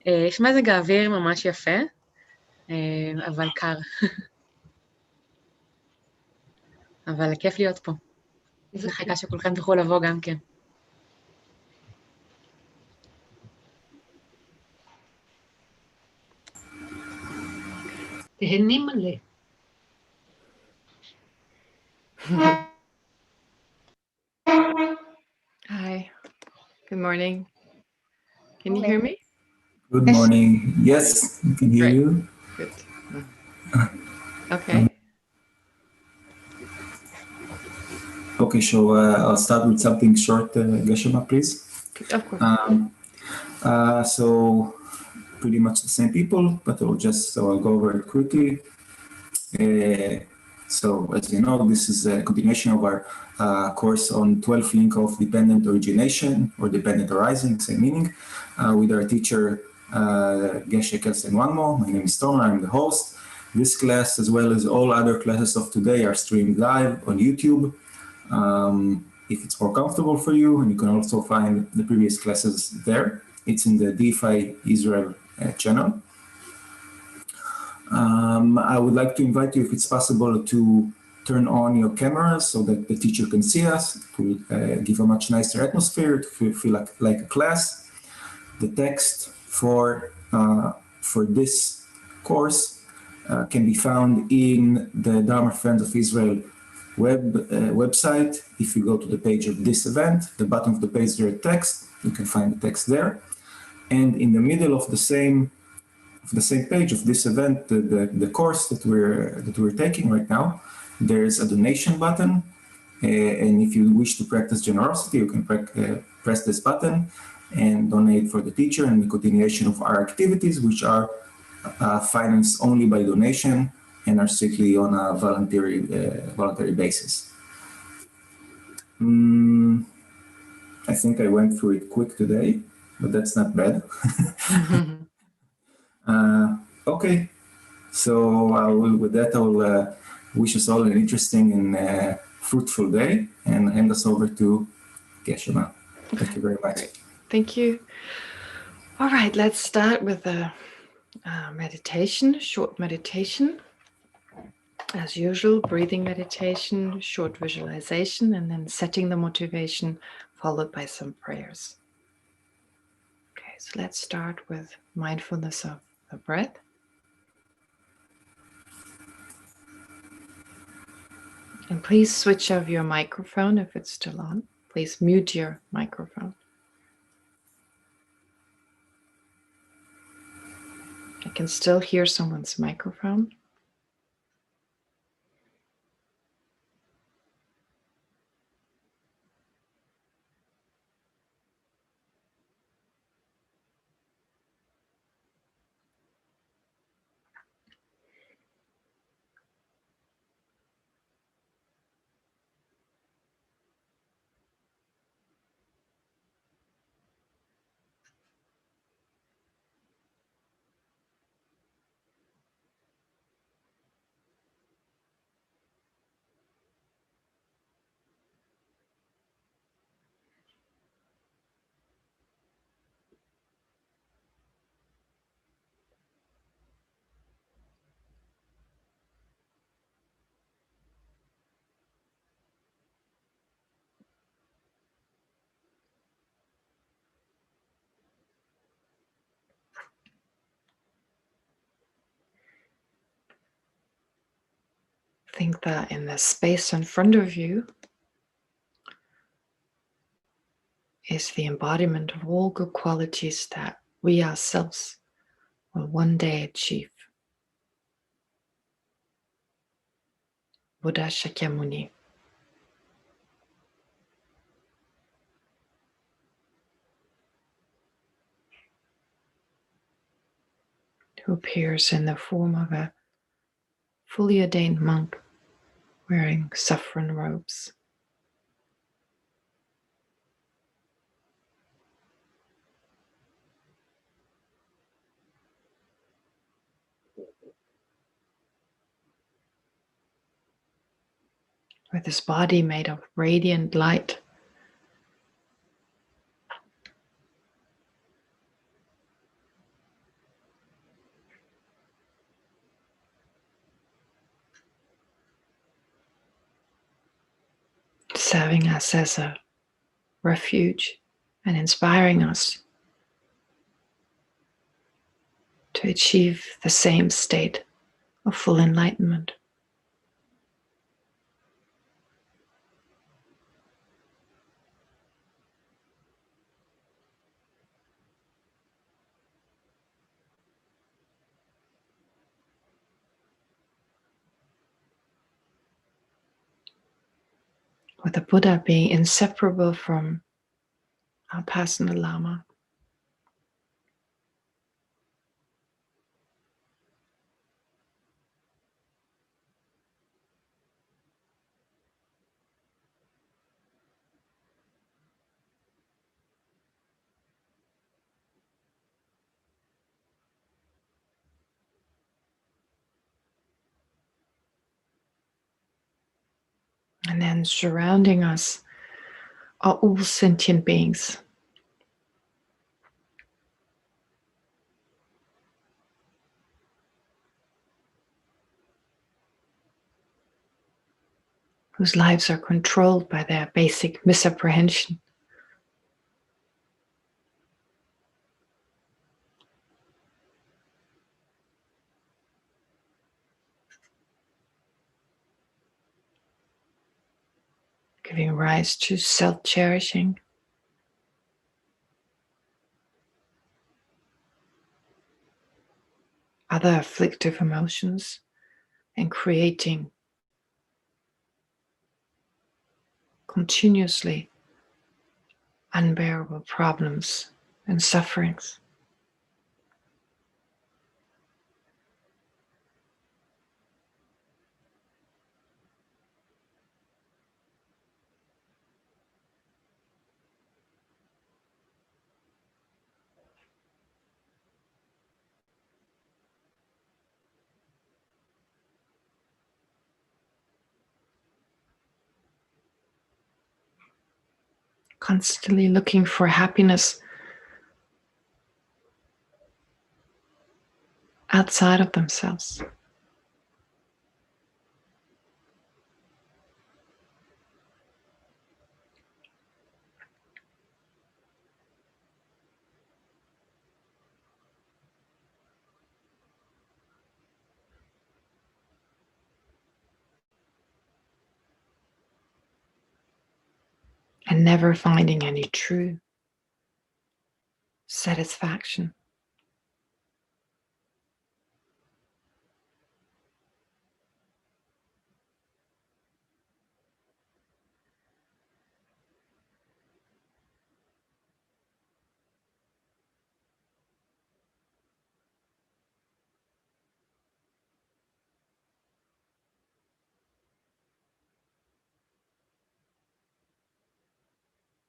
יש מזג האוויר ממש יפה, אבל קר. אבל כיף להיות פה. מחכה שכולכם תוכלו לבוא גם כן. תהנים מלא. Hi, good morning. Can you hear me? Good morning. Yes, we can hear Great. you. Good. Okay. Okay, so I'll start with something short, Geshe, please. Of course. So pretty much the same people, but I'll go over it quickly. So as you know, this is a continuation of our course on 12 link of dependent origination or dependent arising, same meaning, with our teacher Geshe, Kelsang, Wangmo. My name is Tomer, I'm the host. This class, as well as all other classes of today, are streamed live on YouTube. If it's more comfortable for you, and you can also find the previous classes there. It's in the DeFi Israel channel. I would like to invite you, if it's possible, to turn on your cameras so that the teacher can see us. It will give a much nicer atmosphere, to feel like a class. The text for this course can be found in the Dharma Friends of Israel website. If you go to the page of this event, the bottom of the page there is text. You can find the text there. And in the middle of the same page of this event, the course that we're taking right now, there's a donation button, and if you wish to practice generosity, you can press this button and donate for the teacher and the continuation of our activities, which are financed only by donation and are strictly on a voluntary basis. I think I went through it quick today, but that's not bad. Okay, so with that, I will wish us all an interesting and fruitful day and hand us over to Geshe. Thank you very much. Great. Thank you. All right, let's start with a meditation, short meditation. As usual, breathing meditation, short visualization, and then setting the motivation, followed by some prayers. Okay, so let's start with mindfulness of the breath. And please switch off your microphone if it's still on. Please mute your microphone. I can still hear someone's microphone. Think that in the space in front of you is the embodiment of all good qualities that we ourselves will one day achieve. Buddha Shakyamuni, who appears in the form of a fully ordained monk wearing saffron robes. With his body made of radiant light, serving us as a refuge and inspiring us to achieve the same state of full enlightenment. With the Buddha being inseparable from our personal Lama. And then surrounding us are all sentient beings. Whose lives are controlled by their basic misapprehension. Giving rise to self-cherishing, other afflictive emotions, and creating continuously unbearable problems and sufferings. Constantly looking for happiness outside of themselves. And never finding any true satisfaction.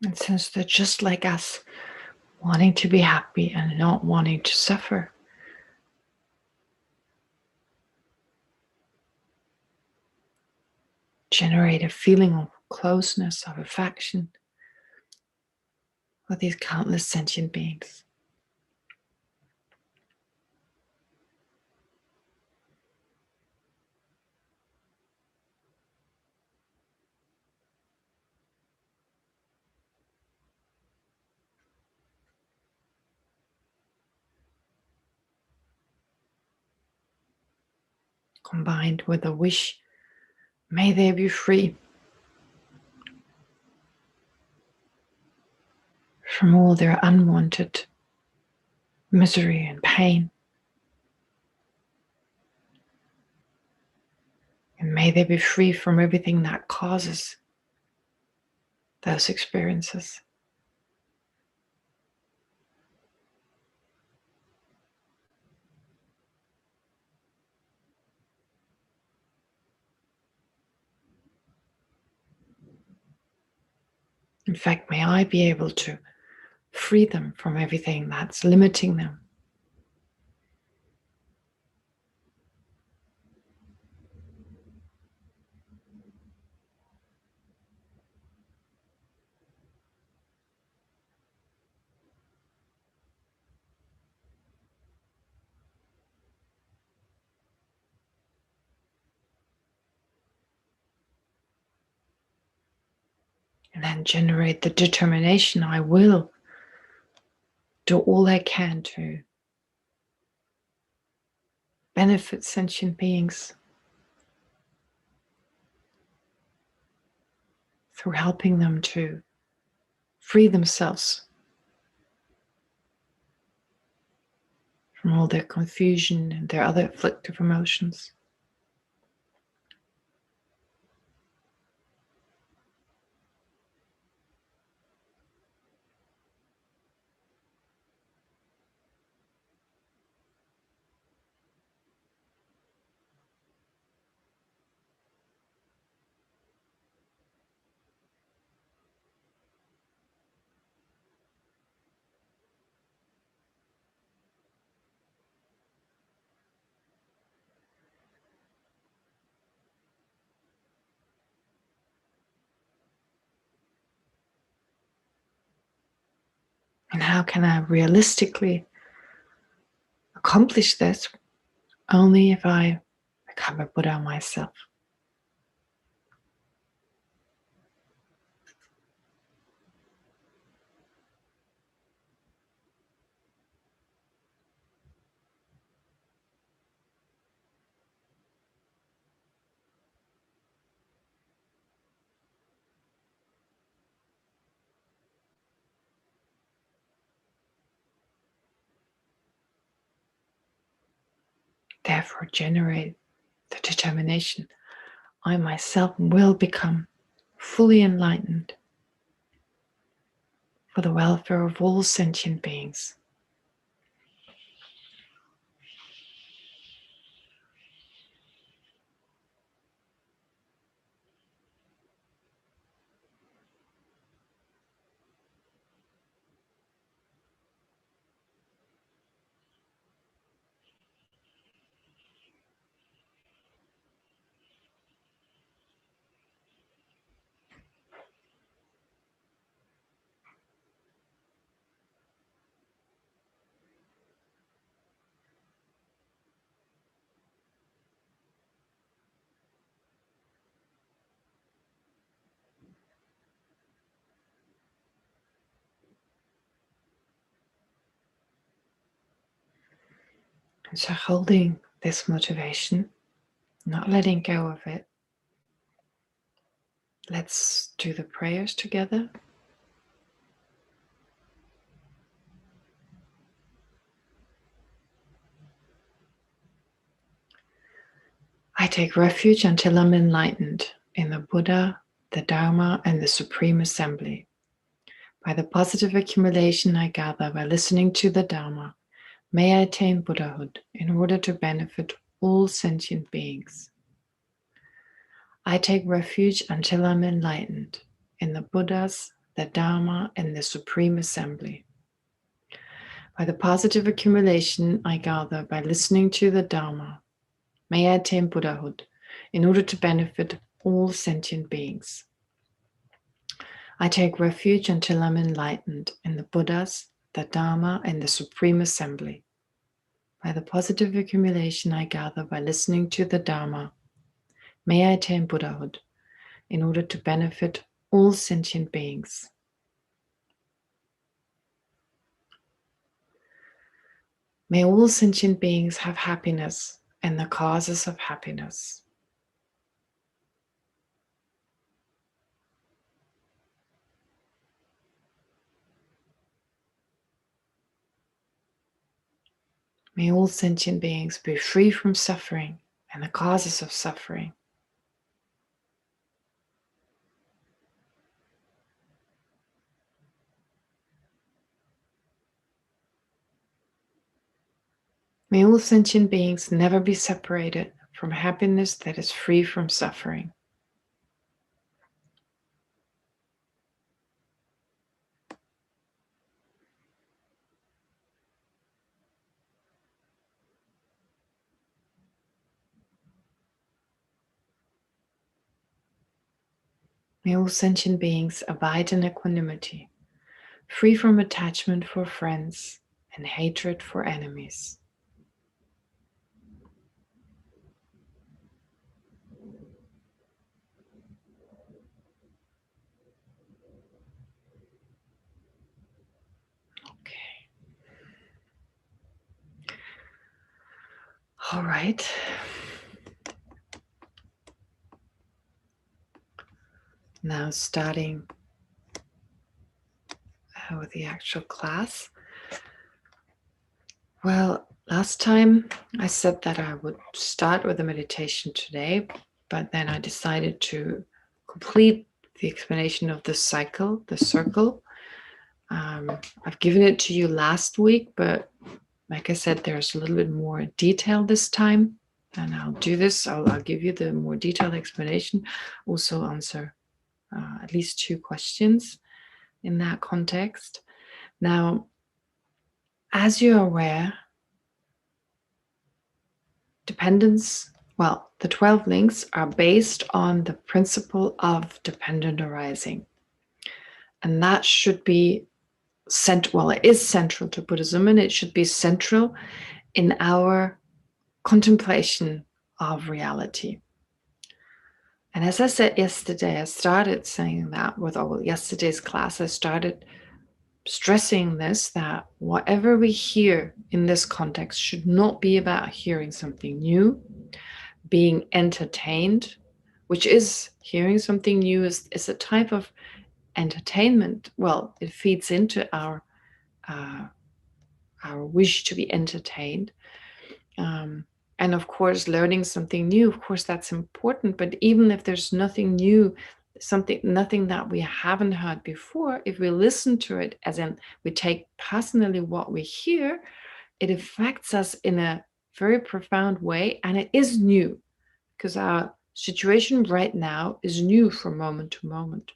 And since they're just like us, wanting to be happy and not wanting to suffer, generate a feeling of closeness, of affection with these countless sentient beings. Combined with a wish, may they be free from all their unwanted misery and pain. And may they be free from everything that causes those experiences. In fact, may I be able to free them from everything that's limiting them. And then generate the determination, I will do all I can to benefit sentient beings through helping them to free themselves from all their confusion and their other afflictive emotions. And how can I realistically accomplish this? Only if I become a Buddha myself. Therefore, generate the determination. I myself will become fully enlightened for the welfare of all sentient beings. And so holding this motivation, not letting go of it, let's do the prayers together. I take refuge until I'm enlightened in the Buddha, the Dharma, and the Supreme Assembly. By the positive accumulation I gather by listening to the Dharma, may I attain Buddhahood in order to benefit all sentient beings. I take refuge until I'm enlightened in the Buddhas, the Dharma, and the Supreme Assembly. By the positive accumulation I gather by listening to the Dharma, may I attain Buddhahood in order to benefit all sentient beings. I take refuge until I'm enlightened in the Buddhas, the Dharma, and the Supreme Assembly. By the positive accumulation I gather by listening to the Dharma, may I attain Buddhahood in order to benefit all sentient beings. May all sentient beings have happiness and the causes of happiness. May all sentient beings be free from suffering and the causes of suffering. May all sentient beings never be separated from happiness that is free from suffering. May all sentient beings abide in equanimity, free from attachment for friends and hatred for enemies. All right. Now starting with the actual class. Well, last time I said that I would start with a meditation today, but then I decided to complete the explanation of the cycle, the circle. I've given it to you last week, but like I said, there's a little bit more detail this time, and I'll do this. I'll give you the more detailed explanation, also answer at least 2 questions in that context. Now, as you're aware, the 12 links are based on the principle of dependent arising. And that should be it is central to Buddhism, and it should be central in our contemplation of reality. And as I said yesterday, I started saying that with yesterday's class, I started stressing this, that whatever we hear in this context should not be about hearing something new, being entertained, which is hearing something new is a type of entertainment. Well, it feeds into our wish to be entertained. And of course, learning something new, of course, that's important. But even if there's nothing new, nothing that we haven't heard before, if we listen to it, as in we take personally what we hear, it affects us in a very profound way. And it is new, because our situation right now is new from moment to moment.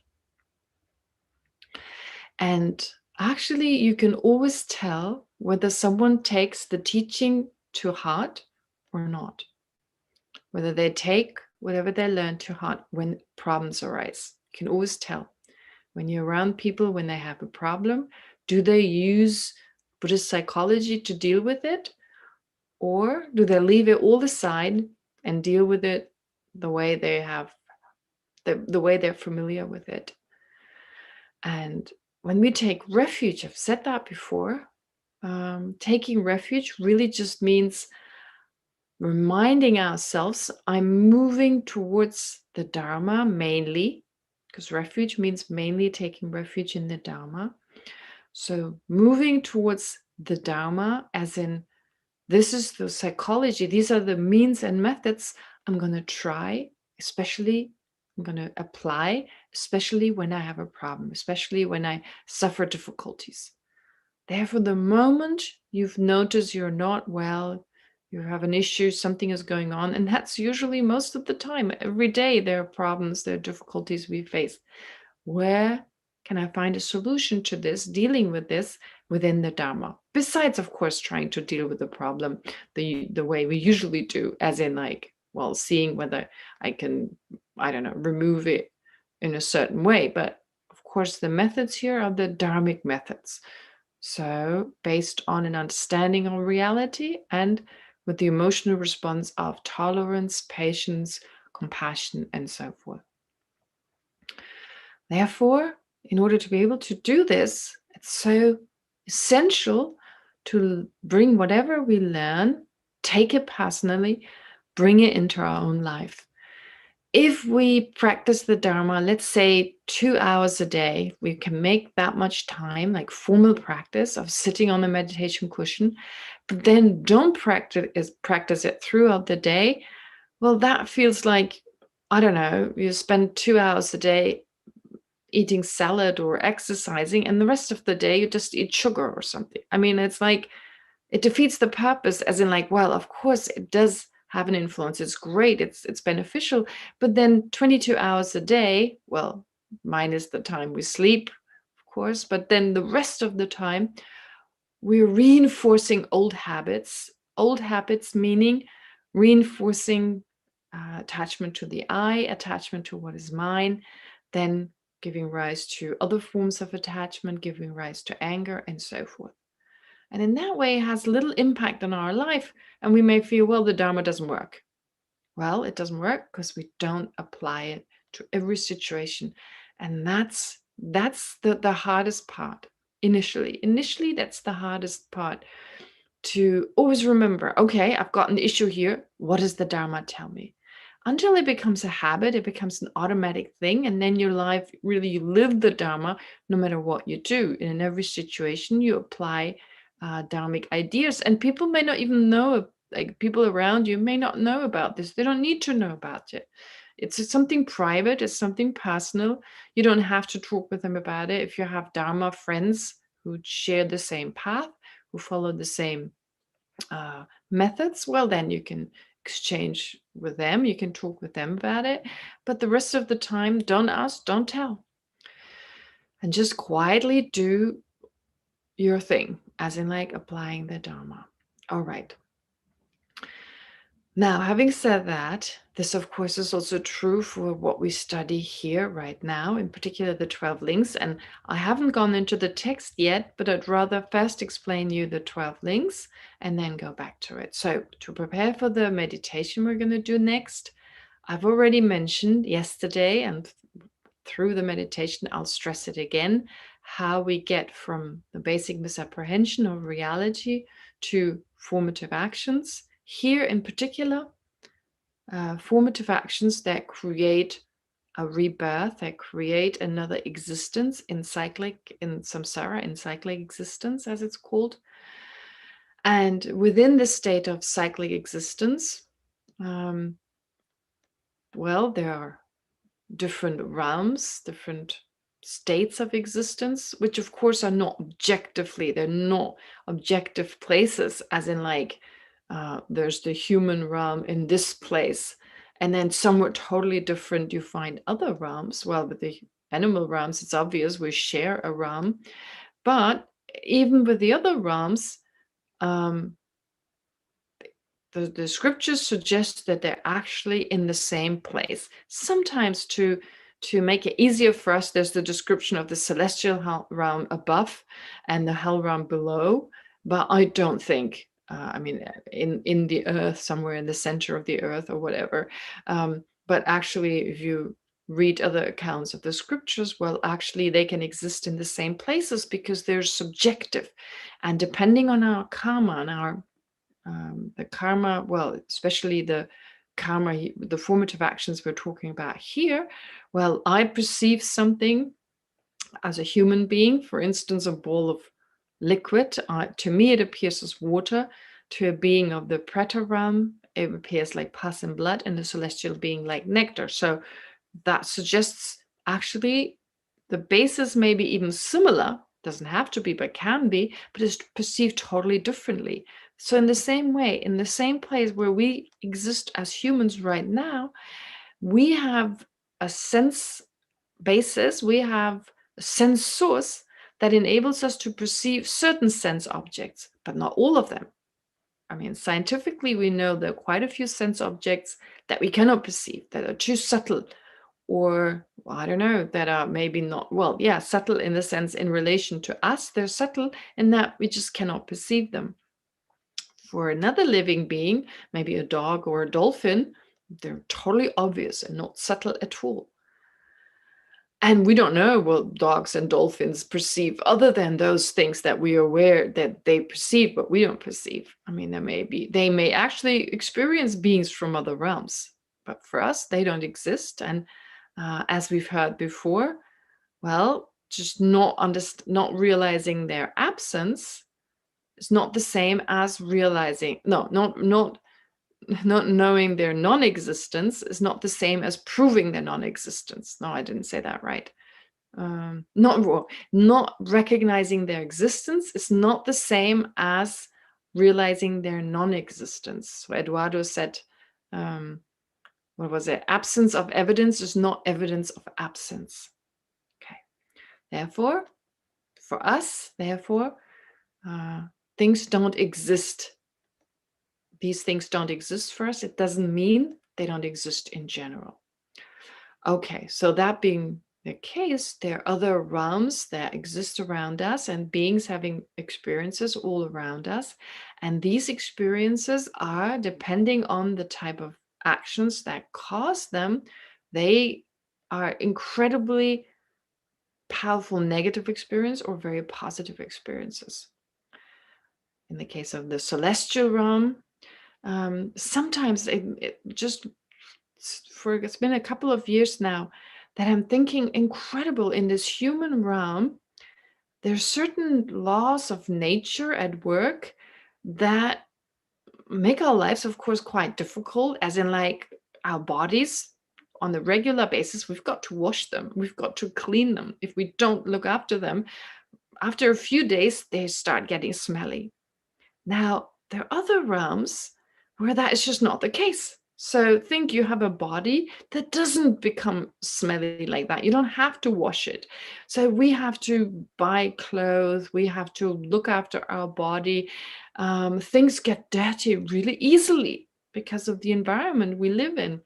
And actually, you can always tell whether someone takes the teaching to heart or not, whether they take whatever they learn to heart when problems arise. You can always tell. When you're around people, when they have a problem, do they use Buddhist psychology to deal with it? Or do they leave it all aside and deal with it the way they have, the way they're familiar with it? And when we take refuge, I've said that before, taking refuge really just means reminding ourselves, I'm moving towards the Dharma mainly, because refuge means mainly taking refuge in the Dharma. So moving towards the Dharma, as in, this is the psychology, these are the means and methods I'm going to try, especially I'm going to apply, especially when I have a problem, especially when I suffer difficulties. Therefore, the moment you've noticed you're not well, you have an issue, something is going on, and that's usually most of the time, every day there are problems, there are difficulties we face. Where can I find a solution to this, dealing with this within the Dharma? Besides, of course, trying to deal with the problem the way we usually do, as in seeing whether I can, remove it in a certain way. But of course, the methods here are the Dharmic methods. So based on an understanding of reality and with the emotional response of tolerance, patience, compassion, and so forth. Therefore, in order to be able to do this, it's so essential to bring whatever we learn, take it personally, bring it into our own life. If we practice the Dharma, let's say 2 hours a day, we can make that much time, like formal practice of sitting on a meditation cushion, but then don't practice it throughout the day. Well, that feels like, you spend 2 hours a day eating salad or exercising, and the rest of the day you just eat sugar or something. It's like it defeats the purpose, as in of course it does have an influence. It's great, it's beneficial, but then 22 hours a day, well, minus the time we sleep, of course, but then the rest of the time we're reinforcing old habits meaning reinforcing attachment to the I, attachment to what is mine, then giving rise to other forms of attachment, giving rise to anger, and so forth. And in that way, it has little impact on our life. And we may feel, well, the Dharma doesn't work. Well, it doesn't work because we don't apply it to every situation. And that's the hardest part initially. Initially, that's the hardest part, to always remember, okay, I've got an issue here. What does the Dharma tell me? Until it becomes a habit, it becomes an automatic thing. And then your life, really, you live the Dharma no matter what you do. And in every situation, you apply Dharmic ideas. And people may not even know, like people around you may not know about this. They don't need to know about it. It's something private. It's something personal. You don't have to talk with them about it. If you have Dharma friends who share the same path, who follow the same methods, well, then you can exchange with them. You can talk with them about it. But the rest of the time, don't ask, don't tell. And just quietly do your thing, as in like applying the Dharma. All right. Now, having said that, this, of course, is also true for what we study here right now, in particular the 12 links. And I haven't gone into the text yet, but I'd rather first explain you the 12 links and then go back to it. So to prepare for the meditation we're going to do next, I've already mentioned yesterday, and through the meditation, I'll stress it again, how we get from the basic misapprehension of reality to formative actions. Here in particular, formative actions that create a rebirth, that create another existence in samsara, in cyclic existence, as it's called. And within this state of cyclic existence, well, there are different realms, different states of existence, which of course are not they're not objective places, as in like, there's the human realm in this place, and then somewhere totally different you find other realms. Well, with the animal realms, it's obvious we share a realm, but even with the other realms, the scriptures suggest that they're actually in the same place. Sometimes to make it easier for us, there's the description of the celestial realm above and the hell realm below, but I don't think, in the earth, somewhere in the center of the earth or whatever. But actually, if you read other accounts of the scriptures, well, actually they can exist in the same places because they're subjective. And depending on our karma and our the karma, well, especially the karma, the formative actions we're talking about here, well, I perceive something as a human being, for instance, a ball of liquid. To me, it appears as water. To a being of the Preta realm, it appears like pus and blood, and the celestial being like nectar. So that suggests actually the basis may be even similar, doesn't have to be, but can be, but is perceived totally differently. So in the same way, in the same place where we exist as humans right now, we have a sense basis, we have a sense source that enables us to perceive certain sense objects, but not all of them. I mean, scientifically, we know there are quite a few sense objects that we cannot perceive, that are too subtle, or well, I don't know, that are maybe not, well, yeah, subtle in the sense in relation to us. They're subtle in that we just cannot perceive them. For another living being, maybe a dog or a dolphin, they're totally obvious and not subtle at all. And we don't know what dogs and dolphins perceive other than those things that we are aware that they perceive, but we don't perceive. I mean, they may actually experience beings from other realms, but for us, they don't exist. And as we've heard before, well, just not realizing their absence is not the same as realizing, not knowing their non-existence is not the same as proving their non-existence. No, I didn't say that right. Not recognizing their existence is not the same as realizing their non-existence. So Eduardo said, what was it? Absence of evidence is not evidence of absence. Okay. Therefore, for us, things don't exist. These things don't exist for us. It doesn't mean they don't exist in general. Okay, so that being the case, there are other realms that exist around us and beings having experiences all around us. And these experiences are, depending on the type of actions that cause them, they are incredibly powerful negative experience or very positive experiences. in the case of the celestial realm. Sometimes it's been a couple of years now that I'm thinking, incredible, in this human realm, there's certain laws of nature at work that make our lives, of course, quite difficult, as in like our bodies on the regular basis, we've got to wash them, we've got to clean them. If we don't look after them, after a few days, they start getting smelly. Now, there are other realms where that is just not the case. So think you have a body that doesn't become smelly like that. You don't have to wash it. So we have to buy clothes. We have to look after our body. Things get dirty really easily because of the environment we live in.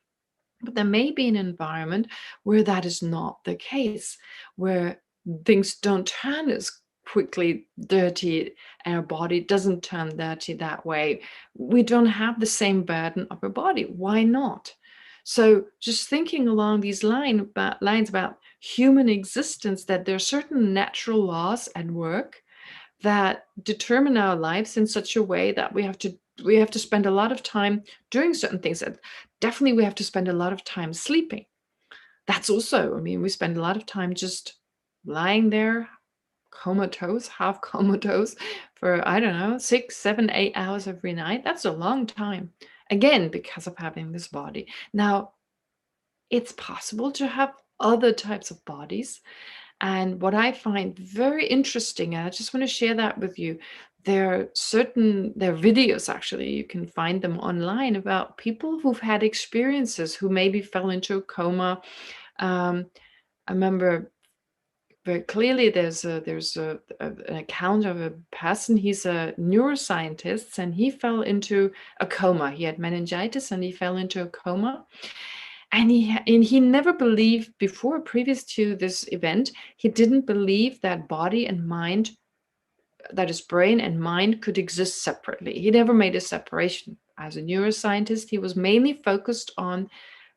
But there may be an environment where that is not the case, where things don't turn as quickly dirty, and our body doesn't turn dirty that way. We don't have the same burden of our body. Why not? So just thinking along these lines about human existence, that there are certain natural laws at work that determine our lives in such a way that we have to spend a lot of time doing certain things. Definitely we have to spend a lot of time sleeping. That's also, I mean, we spend a lot of time just lying there comatose, half comatose for, I don't know, 6, 7, 8 hours every night. That's a long time. Again, because of having this body. Now, it's possible to have other types of bodies. And what I find very interesting, and I just want to share that with you, there are videos, actually, you can find them online, about people who've had experiences, who maybe fell into a coma. I remember very clearly there's an account of a person. He's a neuroscientist, and he fell into a coma. He had meningitis and he fell into a coma. And he never believed before, previous to this event, he didn't believe that body and mind, that is brain and mind, could exist separately. He never made a separation. As a neuroscientist, he was mainly focused on,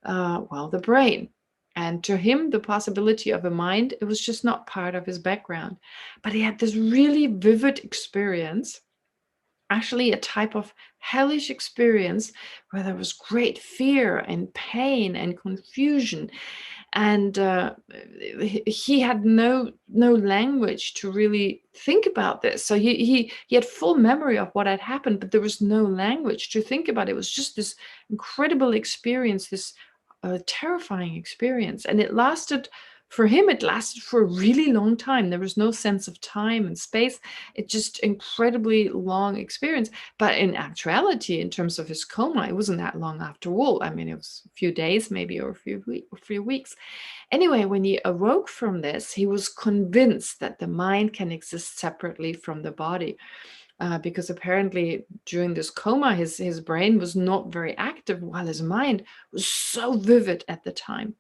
the brain. And to him, the possibility of a mind, it was just not part of his background. But he had this really vivid experience, actually a type of hellish experience, where there was great fear and pain and confusion. And he had no language to really think about this. So he had full memory of what had happened, but there was no language to think about. It was just this incredible experience, this terrifying experience. And it lasted for a really long time. There was no sense of time and space. It just incredibly long experience. But in actuality, in terms of his coma, it wasn't that long after all. I mean, it was a few days maybe, or a few weeks. Anyway, when he awoke from this, he was convinced that the mind can exist separately from the body. Because apparently during this coma, his brain was not very active, while his mind was so vivid at the time.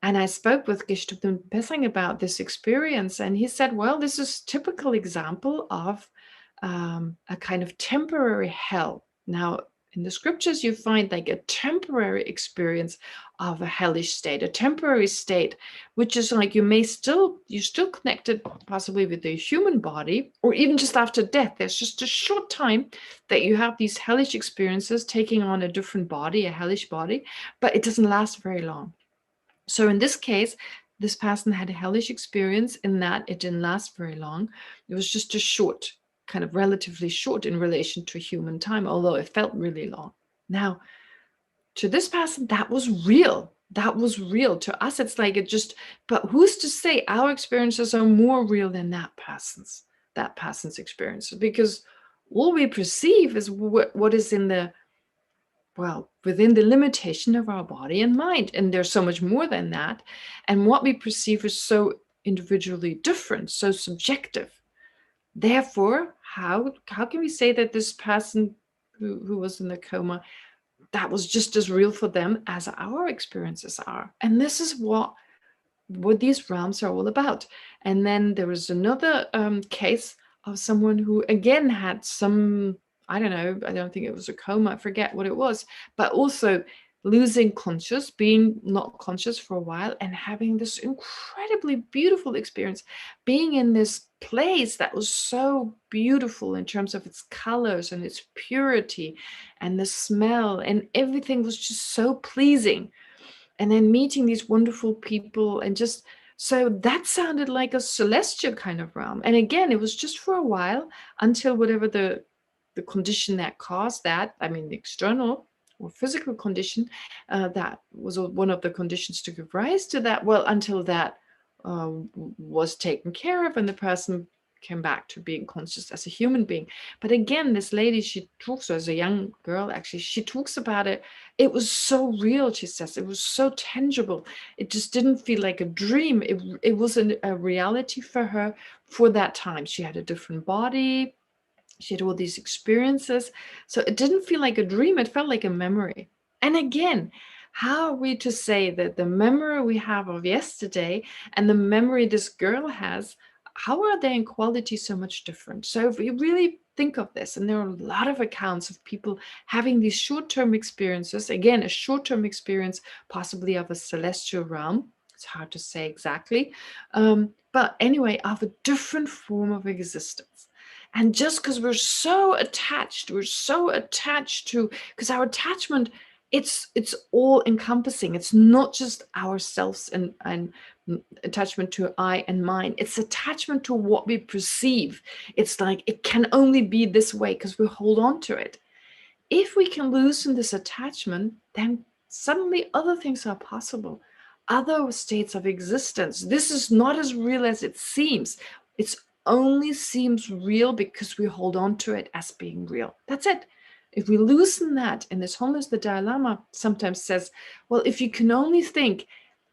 And I spoke with Geshe about this experience, and he said, well, this is a typical example of a kind of temporary hell. Now, in the scriptures, you find like a temporary experience of a hellish state, a temporary state, which is like you're still connected possibly with the human body, or even just after death. There's just a short time that you have these hellish experiences, taking on a different body, a hellish body, but it doesn't last very long. So in this case, this person had a hellish experience in that it didn't last very long. It was just a short, kind of relatively short in relation to human time, although it felt really long. Now, to this person, that was real. That was real. To us, it's like but who's to say our experiences are more real than that person's experiences? Because all we perceive is what is within the limitation of our body and mind. And there's so much more than that. And what we perceive is so individually different, so subjective. Therefore, how can we say that this person who was in the coma, that was just as real for them as our experiences are? And this is what these realms are all about. And then there was another case of someone who again had some, I don't know, I don't think it was a coma, I forget what it was, but also losing conscious, being not conscious for a while, and having this incredibly beautiful experience, being in this place that was so beautiful in terms of its colors and its purity and the smell, and everything was just so pleasing. And then meeting these wonderful people, and just, so that sounded like a celestial kind of realm. And again, it was just for a while, until whatever the condition that caused that, I mean, the external or physical condition, that was one of the conditions to give rise to that. Well, until that was taken care of and the person came back to being conscious as a human being. But again, this lady, she talks, as a young girl actually, she talks about it. It was so real, she says. It was so tangible. It just didn't feel like a dream. It was a reality for her for that time. She had a different body. She had all these experiences. So it didn't feel like a dream. It felt like a memory. And again, how are we to say that the memory we have of yesterday and the memory this girl has, how are they in quality so much different? So if we really think of this, and there are a lot of accounts of people having these short-term experiences, again, a short-term experience possibly of a celestial realm, it's hard to say exactly, but anyway, of a different form of existence. And just because we're so attached to, because our attachment, it's all encompassing. It's not just ourselves and attachment to I and mine. It's attachment to what we perceive. It's like it can only be this way because we hold on to it. If we can loosen this attachment, then suddenly other things are possible, other states of existence. This is not as real as it seems. It only seems real because we hold on to it as being real. That's it. If we loosen that, and this homeless, the Dalai Lama sometimes says, well, if you can only think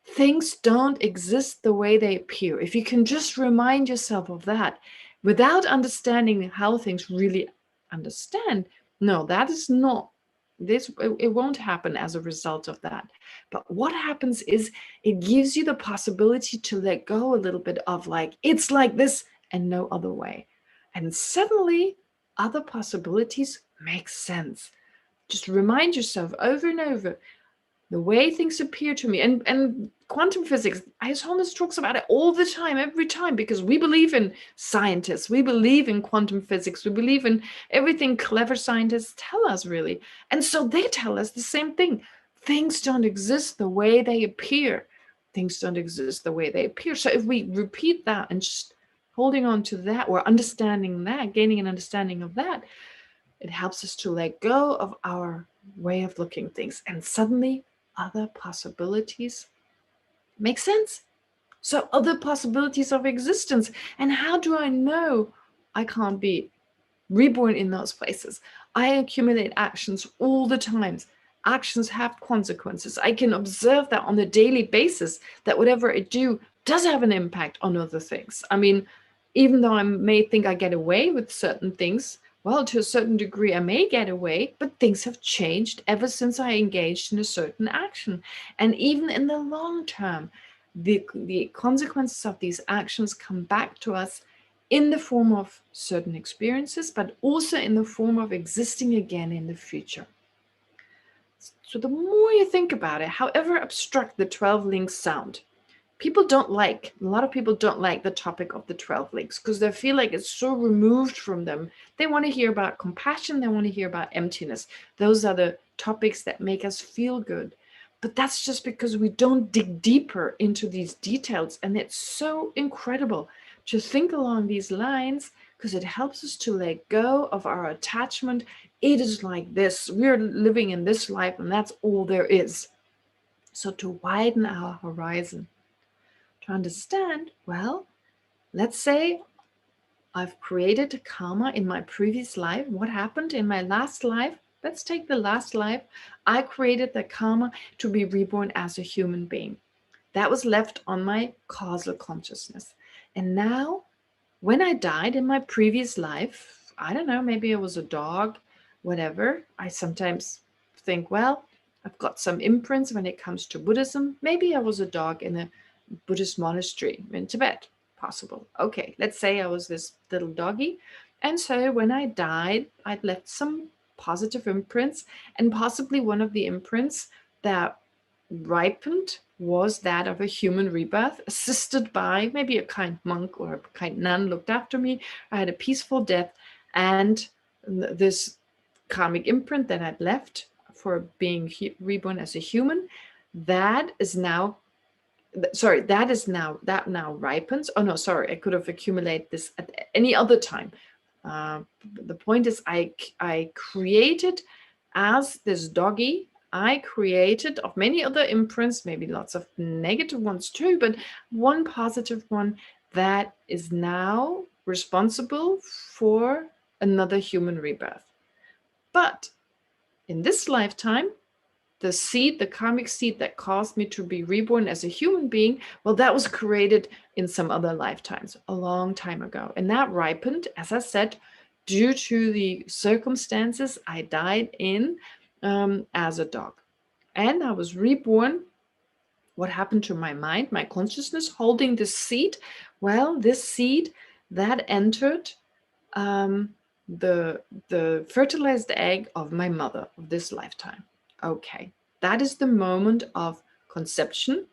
things don't exist the way they appear, if you can just remind yourself of that without understanding how things really understand, no, that is not this. It won't happen as a result of that. But what happens is it gives you the possibility to let go a little bit of like, it's like this and no other way. And suddenly other possibilities make sense. Just remind yourself over and over the way things appear to me. And quantum physics, His Holiness talks about it all the time, every time, because we believe in scientists, we believe in quantum physics, we believe in everything clever scientists tell us, really. And so they tell us the same thing. Things don't exist the way they appear. Things don't exist the way they appear. So if we repeat that and just holding on to that, or understanding that, gaining an understanding of that, it helps us to let go of our way of looking at things. And suddenly other possibilities make sense. So other possibilities of existence. And how do I know I can't be reborn in those places? I accumulate actions all the time. Actions have consequences. I can observe that on a daily basis, that whatever I do does have an impact on other things. I mean, even though I may think I get away with certain things, well, to a certain degree, I may get away, but things have changed ever since I engaged in a certain action. And even in the long term, the consequences of these actions come back to us in the form of certain experiences, but also in the form of existing again in the future. So the more you think about it, however abstract the 12 links sound, a lot of people don't like the topic of the 12 links because they feel like it's so removed from them. They want to hear about compassion. They want to hear about emptiness. Those are the topics that make us feel good. But that's just because we don't dig deeper into these details. And it's so incredible to think along these lines because it helps us to let go of our attachment. It is like this. We're living in this life and that's all there is. So to widen our horizon. To understand, well, let's say I've created a karma in my previous life. What happened in my last life? Let's take the last life. I created the karma to be reborn as a human being. That was left on my causal consciousness. And now, when I died in my previous life, I don't know, maybe I was a dog, whatever. I sometimes think, well, I've got some imprints when it comes to Buddhism. Maybe I was a dog in a Buddhist monastery in Tibet, possible. Okay, let's say I was this little doggy. And so when I died, I'd left some positive imprints, and possibly one of the imprints that ripened was that of a human rebirth, assisted by maybe a kind monk or a kind nun looked after me. I had a peaceful death, and this karmic imprint that I'd left for being reborn as a human, that now ripens. Oh no, sorry, I could have accumulated this at any other time. The point is, I created as this doggy. I created of many other imprints, maybe lots of negative ones too, but one positive one that is now responsible for another human rebirth. But in this lifetime, the seed, the karmic seed that caused me to be reborn as a human being, well, that was created in some other lifetimes a long time ago. And that ripened, as I said, due to the circumstances I died in as a dog. And I was reborn. What happened to my mind, my consciousness holding this seed? Well, this seed that entered the fertilized egg of my mother of this lifetime. Okay, that is the moment of conception,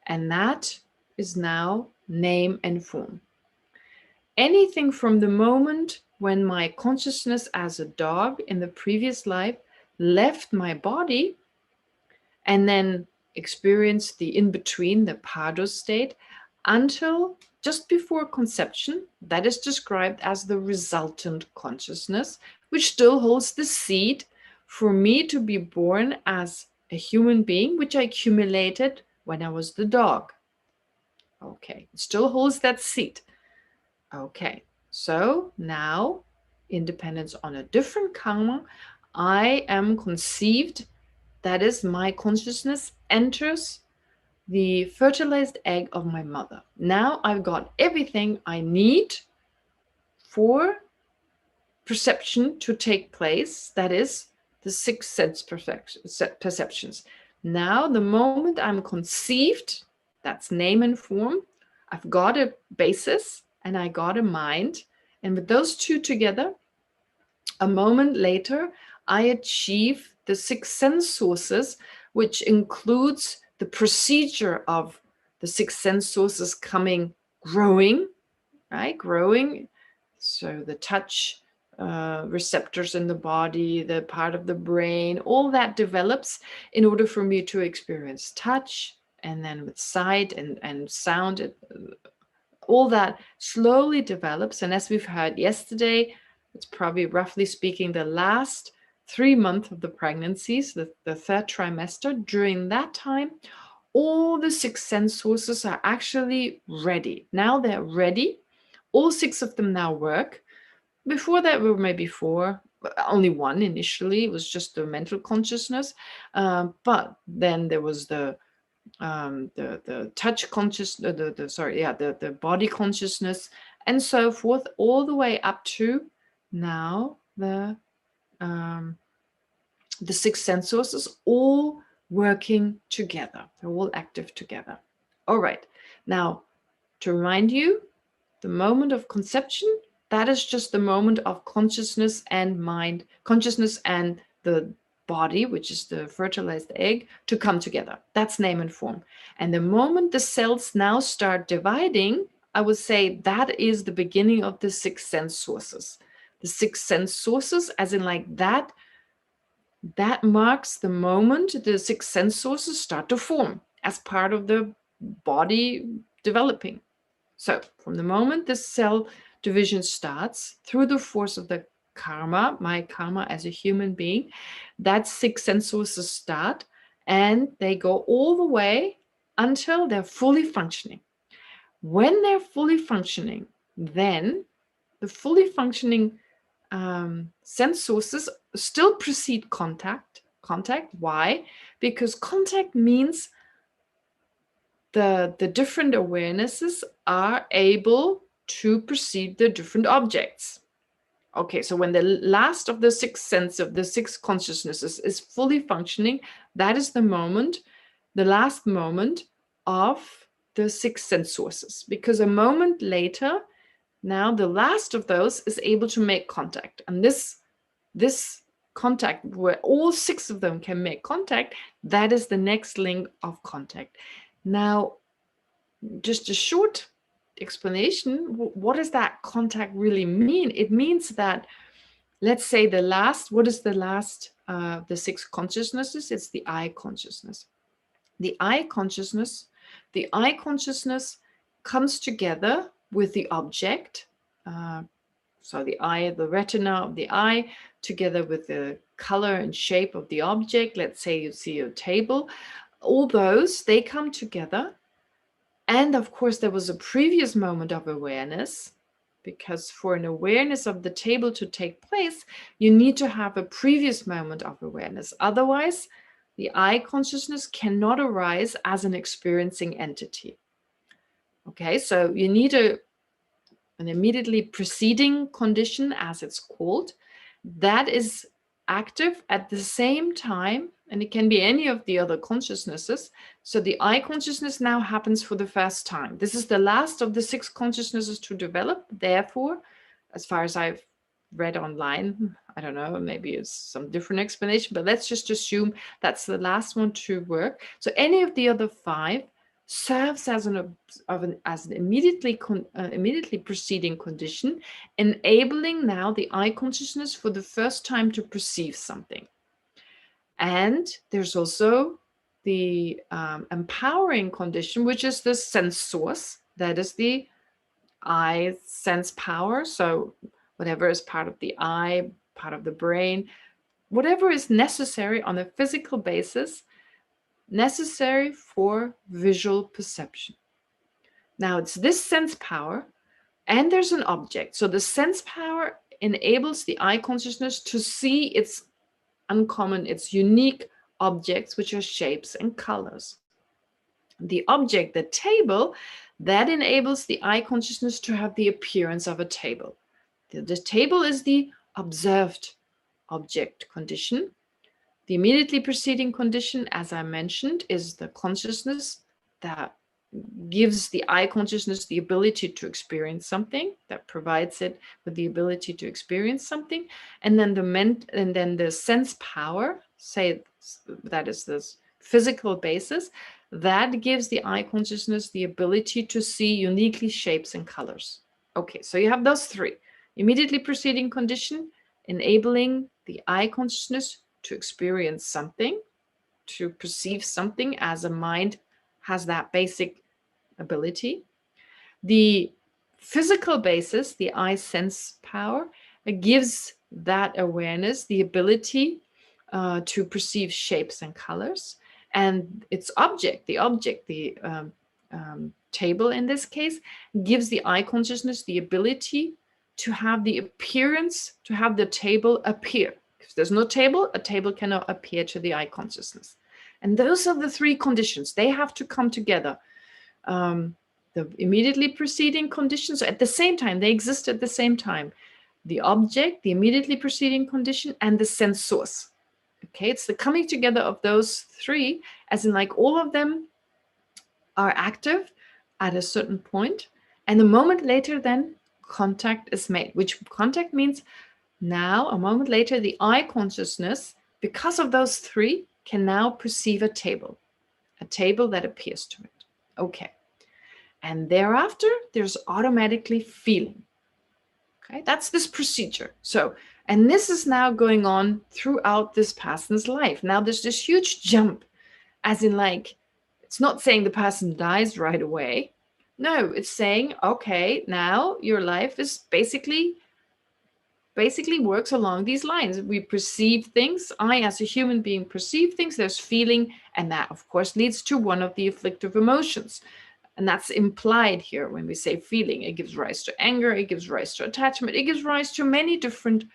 and that is now name and form. Anything from the moment when my consciousness as a dog in the previous life left my body and then experienced the in-between, the Pardo state, until just before conception, that is described as the resultant consciousness, which still holds the seed for me to be born as a human being, which I accumulated when I was the dog. Okay, it still holds that seed. Okay, so now, independence on a different karma, I am conceived. That is, my consciousness enters the fertilized egg of my mother. Now I've got everything I need for perception to take place. That is the six sense perceptions. Now, the moment I'm conceived, that's name and form, I've got a basis and I got a mind. And with those two together, a moment later, I achieve the six sense sources, which includes the procedure of the six sense sources growing, right? Growing. So the touch receptors in the body, the part of the brain, all that develops in order for me to experience touch, and then with sight and sound, all that slowly develops. And as we've heard yesterday, it's probably, roughly speaking, the last 3 months of the pregnancies, the third trimester. During that time, all the six sense sources are actually ready. Now they're ready. All six of them now work. Before that, were maybe four, only one initially. It was just the mental consciousness. But then there was the touch consciousness, the body consciousness, and so forth, all the way up to now the six sense sources, all working together. They're all active together. All right. Now, to remind you, the moment of conception, that is just the moment of consciousness and mind, consciousness and the body, which is the fertilized egg, to come together. That's name and form. And the moment the cells now start dividing, I would say that is the beginning of the six sense sources. The six sense sources, as in like that marks the moment the six sense sources start to form as part of the body developing. So from the moment the cell division starts, through the force of the karma, my karma as a human being, that six sense sources start, and they go all the way until they're fully functioning. When they're fully functioning, then the fully functioning sense sources still precede contact. Why? Because contact means the different awarenesses are able to perceive the different objects. Okay, so when the last of the six sense of the six consciousnesses is fully functioning, that is the moment, the last moment of the six sense sources. Because a moment later, now the last of those is able to make contact. And this contact where all 6 of them can make contact, that is the next link of contact. Now, just a short explanation, what does that contact really mean? It means that, let's say what is the last, the 6 consciousnesses? It's the I consciousness. The I consciousness comes together with the object. So the eye, the retina of the eye, together with the color and shape of the object. Let's say you see a table. All those, they come together. And of course, there was a previous moment of awareness, because for an awareness of the table to take place, you need to have a previous moment of awareness. Otherwise, the I consciousness cannot arise as an experiencing entity. Okay, so you need an immediately preceding condition, as it's called, that is active at the same time, and it can be any of the other consciousnesses. So the I consciousness now happens for the first time. This is the last of the 6 consciousnesses to develop. Therefore, as far as I've read online, I don't know, maybe it's some different explanation, but let's just assume that's the last one to work. So any of the other 5 serves as an immediately preceding condition, enabling now the I consciousness for the first time to perceive something. And there's also the empowering condition, which is the sense source. That is the I sense power. So whatever is part of the eye, part of the brain, whatever is necessary on a physical basis, necessary for visual perception. Now it's this sense power, and there's an object. So the sense power enables the I consciousness to see its uncommon, its unique objects, which are shapes and colors. The object, the table, that enables the I consciousness to have the appearance of a table. The table is the observed object condition. The immediately preceding condition, as I mentioned, is the consciousness that gives the I consciousness the ability to experience something, that provides it with the ability to experience something. And then the sense power, say that is this physical basis, that gives the I consciousness the ability to see uniquely shapes and colors. Okay, so you have those 3. Immediately preceding condition, enabling the I consciousness to experience something, to perceive something, as a mind has that basic ability. The physical basis, the I sense power, gives that awareness the ability to perceive shapes and colors. And its object, the table in this case, gives the I consciousness the ability to have the appearance, to have the table appear. If there's no table, a table cannot appear to the I consciousness. And those are the 3 conditions. They have to come together. The immediately preceding conditions, at the same time, they exist at the same time. The object, the immediately preceding condition, and the sense source. Okay, it's the coming together of those 3, as in like all of them are active at a certain point, and a moment later then contact is made, which contact means now a moment later the I consciousness, because of those 3, can now perceive a table that appears to it. Okay, and thereafter there's automatically feeling. Okay, that's this procedure. So, and this is now going on throughout this person's life. Now there's this huge jump, as in like, it's not saying the person dies right away. No, it's saying, okay, now your life is basically works along these lines. We perceive things. I, as a human being, perceive things. There's feeling, and that, of course, leads to one of the afflictive emotions. And that's implied here when we say feeling. It gives rise to anger. It gives rise to attachment. It gives rise to many different,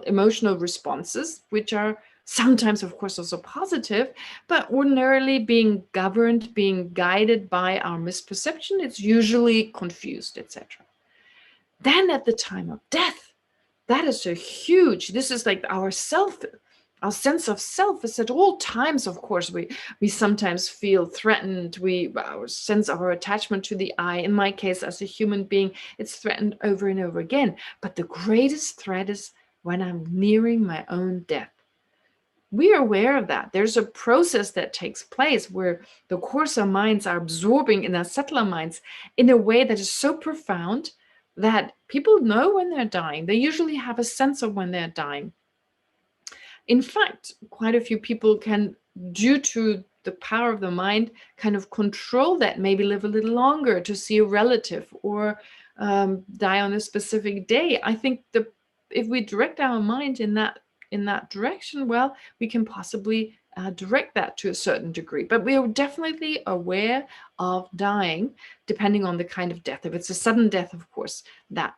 emotional responses, which are sometimes, of course, also positive, but ordinarily being governed, being guided by our misperception, it's usually confused, etc. Then at the time of death, that is this is like our sense of self is at all times, of course, we sometimes feel threatened. Our sense of our attachment to the I, in my case, as a human being, it's threatened over and over again. But the greatest threat is when I'm nearing my own death. We are aware of that. There's a process that takes place where the coarser minds are absorbing in our subtler minds in a way that is so profound that people know when they're dying. They usually have a sense of when they're dying. In fact, quite a few people can, due to the power of the mind, kind of control that, maybe live a little longer to see a relative, or die on a specific day. I think if we direct our mind in that direction, well, we can possibly direct that to a certain degree. But we are definitely aware of dying, depending on the kind of death. If it's a sudden death, of course, that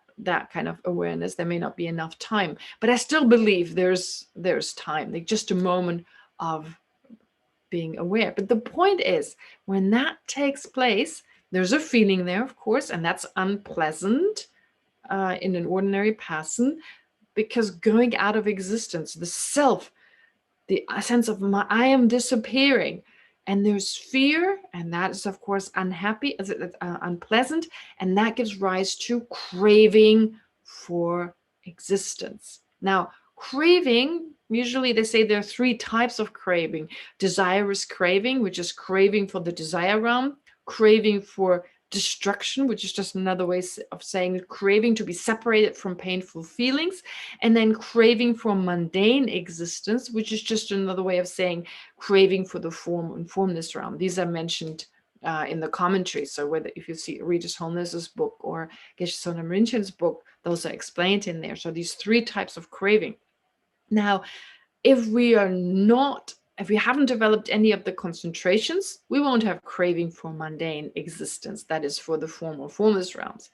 kind of awareness, there may not be enough time. But I still believe there's time, like just a moment of being aware. But the point is, when that takes place, there's a feeling there, of course, and that's unpleasant in an ordinary person, because going out of existence, the self, the sense of I am disappearing, and there's fear, and that is, of course, unpleasant, and that gives rise to craving for existence. Now, craving, usually they say there are 3 types of craving. Desirous craving, which is craving for the desire realm, craving for destruction, which is just another way of saying craving to be separated from painful feelings, and then craving for mundane existence, which is just another way of saying craving for the form and formless realm. These are mentioned in the commentary. So whether if you see Regis Holness's book or Geshe Sonam Rinpoche's book, those are explained in there. So these 3 types of craving. Now, if we haven't developed any of the concentrations, we won't have craving for mundane existence, that is for the form or formless realms.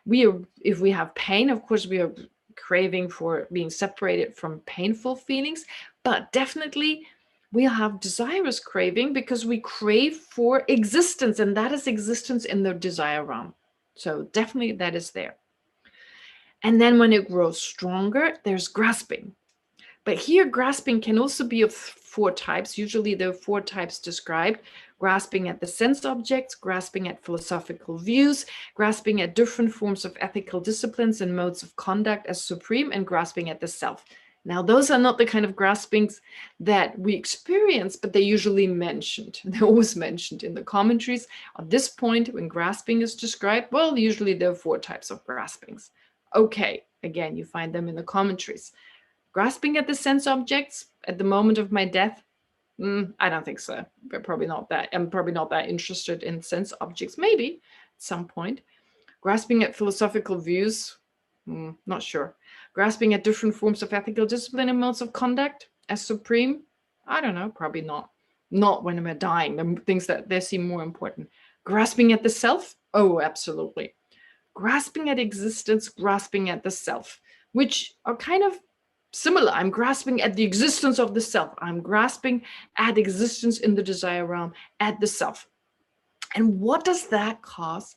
If we have pain, of course, we are craving for being separated from painful feelings, but definitely we'll have desirous craving because we crave for existence, and that is existence in the desire realm. So definitely that is there. And then when it grows stronger, there's grasping. But here, grasping can also be of 4 types. Usually there are 4 types described: grasping at the sense objects, grasping at philosophical views, grasping at different forms of ethical disciplines and modes of conduct as supreme, and grasping at the self. Now, those are not the kind of graspings that we experience, but they're usually mentioned. They're always mentioned in the commentaries. At this point, when grasping is described, well, usually there are 4 types of graspings. Okay, again, you find them in the commentaries. Grasping at the sense objects at the moment of my death? I don't think so. I'm probably not that interested in sense objects. Maybe at some point. Grasping at philosophical views? Not sure. Grasping at different forms of ethical discipline and modes of conduct as supreme? I don't know. Probably not. Not when I'm dying. The things that they seem more important. Grasping at the self? Oh, absolutely. Grasping at existence, grasping at the self, which are kind of similar. I'm grasping at the existence of the self. I'm grasping at existence in the desire realm, at the self. And what does that cause?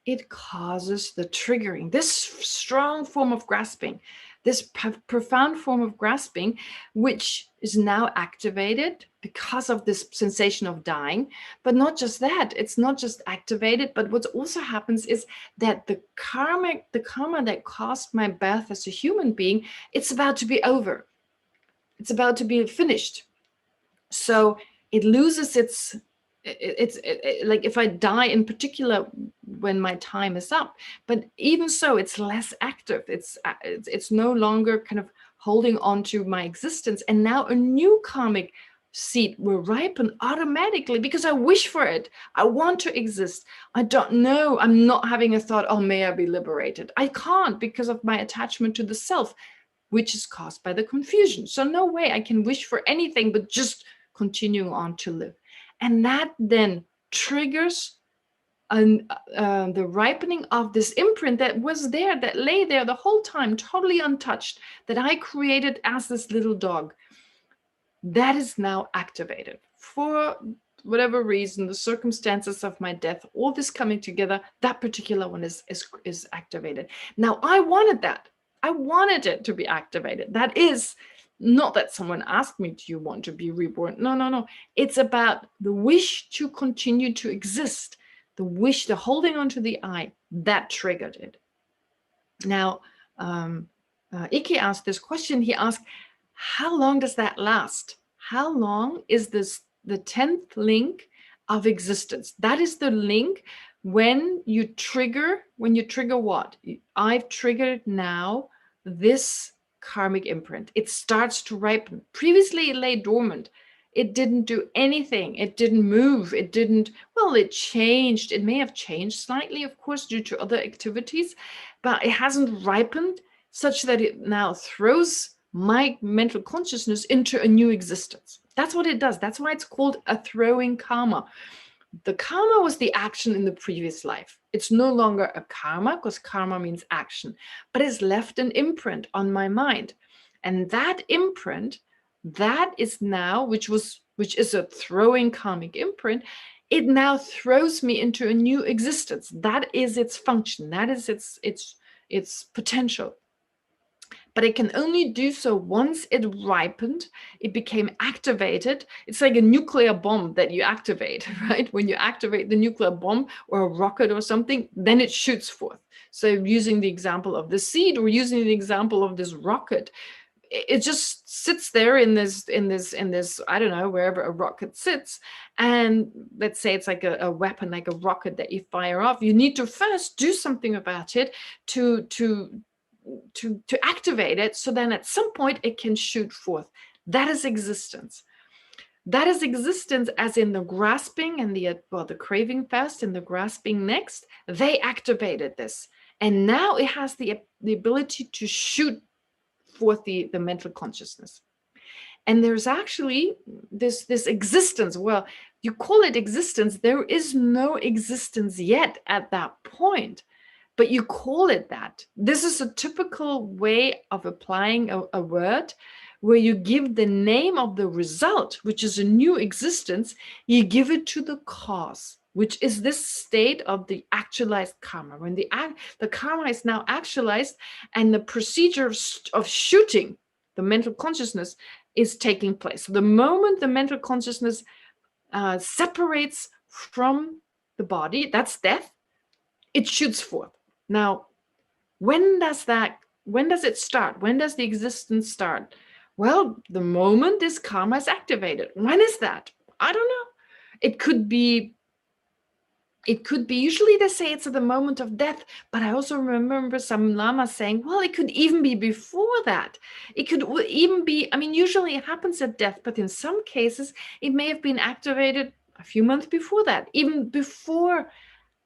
It causes the triggering, this strong form of grasping, this profound form of grasping, which is now activated because of this sensation of dying. But not just that, it's not just activated, but what also happens is that the karma that caused my birth as a human being, it's about to be over. It's about to be finished. So it loses its like if I die in particular when my time is up, but even so, it's less active. It's no longer kind of holding on to my existence. And now a new karmic seed will ripen automatically because I wish for it. I want to exist. I don't know. I'm not having a thought, oh, may I be liberated? I can't because of my attachment to the self, which is caused by the confusion. So no way I can wish for anything but just continuing on to live. And that then triggers the ripening of this imprint that was there, that lay there the whole time, totally untouched, that I created as this little dog. That is now activated for whatever reason, the circumstances of my death, all this coming together, that particular one is activated. Now, I wanted that. I wanted it to be activated. That is not that someone asked me, do you want to be reborn? No. It's about the wish to continue to exist, the wish, the holding on to the I, that triggered it. Now, Iki asked this question. He asked, how long does that last? How long is this the 10th link of existence? That is the link when you trigger what? I've triggered now this karmic imprint. It starts to ripen. Previously, it lay dormant. It didn't do anything. It didn't move. It didn't, well, it changed. It may have changed slightly, of course, due to other activities, but it hasn't ripened such that it now throws my mental consciousness into a new existence. That's what it does. That's why it's called a throwing karma. The karma was the action in the previous life. It's no longer a karma, because karma means action, but it's left an imprint on my mind. And that imprint, that is now, which is a throwing karmic imprint, it now throws me into a new existence. That is its function. That is its potential. But it can only do so once it ripened, it became activated. It's like a nuclear bomb that you activate, right? When you activate the nuclear bomb or a rocket or something, then it shoots forth. So using the example of the seed or using the example of this rocket, it just sits there in this, I don't know, wherever a rocket sits. And let's say it's like a weapon, like a rocket that you fire off. You need to first do something about it to activate it, so then at some point it can shoot forth. That is existence. That is existence, as in the grasping and the craving first and the grasping next. They activated this, and now it has the ability to shoot forth the mental consciousness. And there's actually this existence. Well, you call it existence. There is no existence yet at that point, but you call it that. This is a typical way of applying a word, where you give the name of the result, which is a new existence, you give it to the cause, which is this state of the actualized karma. When the karma is now actualized, and the procedure of shooting the mental consciousness is taking place. So the moment the mental consciousness separates from the body, that's death, it shoots forth. Now, when does it start? When does the existence start? Well, the moment this karma is activated. When is that? I don't know. It could be, usually they say it's at the moment of death, but I also remember some lamas saying, well, it could even be before that. It could even be, usually it happens at death, but in some cases, it may have been activated a few months before that, even before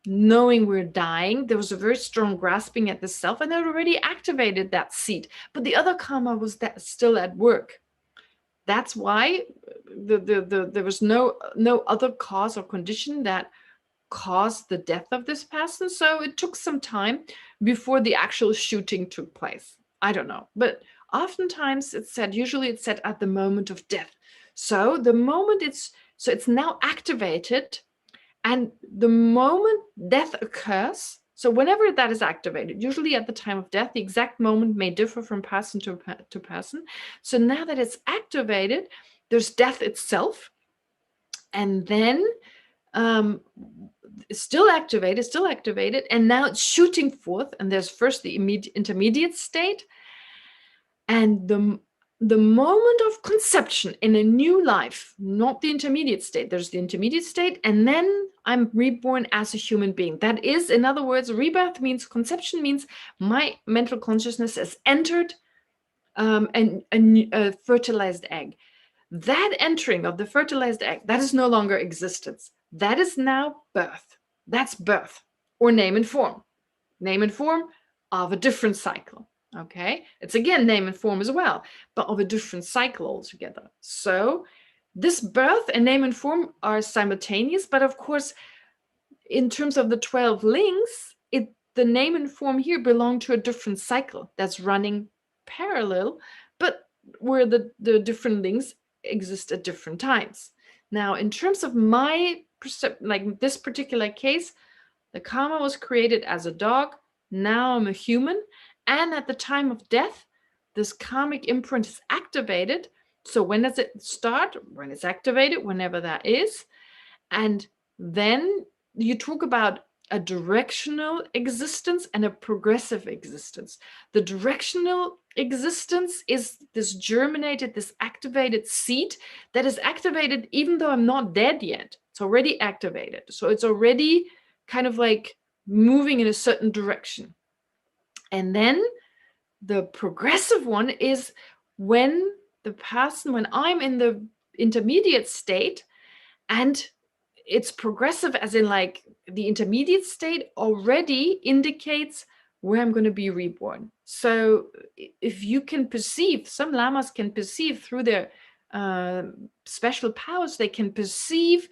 knowing we're dying. There was a very strong grasping at the self, and it already activated that seed, but the other karma was still at work. That's why there was no other cause or condition that caused the death of this person. So it took some time before the actual shooting took place. I don't know, but oftentimes usually it's said at the moment of death. So the moment it's now activated. And the moment death occurs, so whenever that is activated, usually at the time of death, the exact moment may differ from person to person. So now that it's activated, there's death itself. And then it's still activated, and now it's shooting forth. And there's first the intermediate state. And the moment of conception in a new life, not the intermediate state. There's the intermediate state, and then I'm reborn as a human being. That is, in other words, rebirth means, conception means my mental consciousness has entered a fertilized egg. That entering of the fertilized egg, that is no longer existence. That is now birth. That's birth, or name and form. Name and form of a different cycle. Okay, it's again name and form as well, but of a different cycle altogether. So this birth and name and form are simultaneous, but of course, in terms of the 12 links, the name and form here belong to a different cycle that's running parallel, but where the different links exist at different times. Now, in terms of my like this particular case, the karma was created as a dog. Now I'm a human. And at the time of death, this karmic imprint is activated. So when does it start? When it's activated, whenever that is. And then you talk about a directional existence and a progressive existence. The directional existence is this germinated, this activated seed that is activated even though I'm not dead yet. It's already activated. So it's already kind of like moving in a certain direction. And then the progressive one is when I'm in the intermediate state, and it's progressive as in like the intermediate state already indicates where I'm going to be reborn. So if you can perceive, some lamas can perceive through their special powers, they can perceive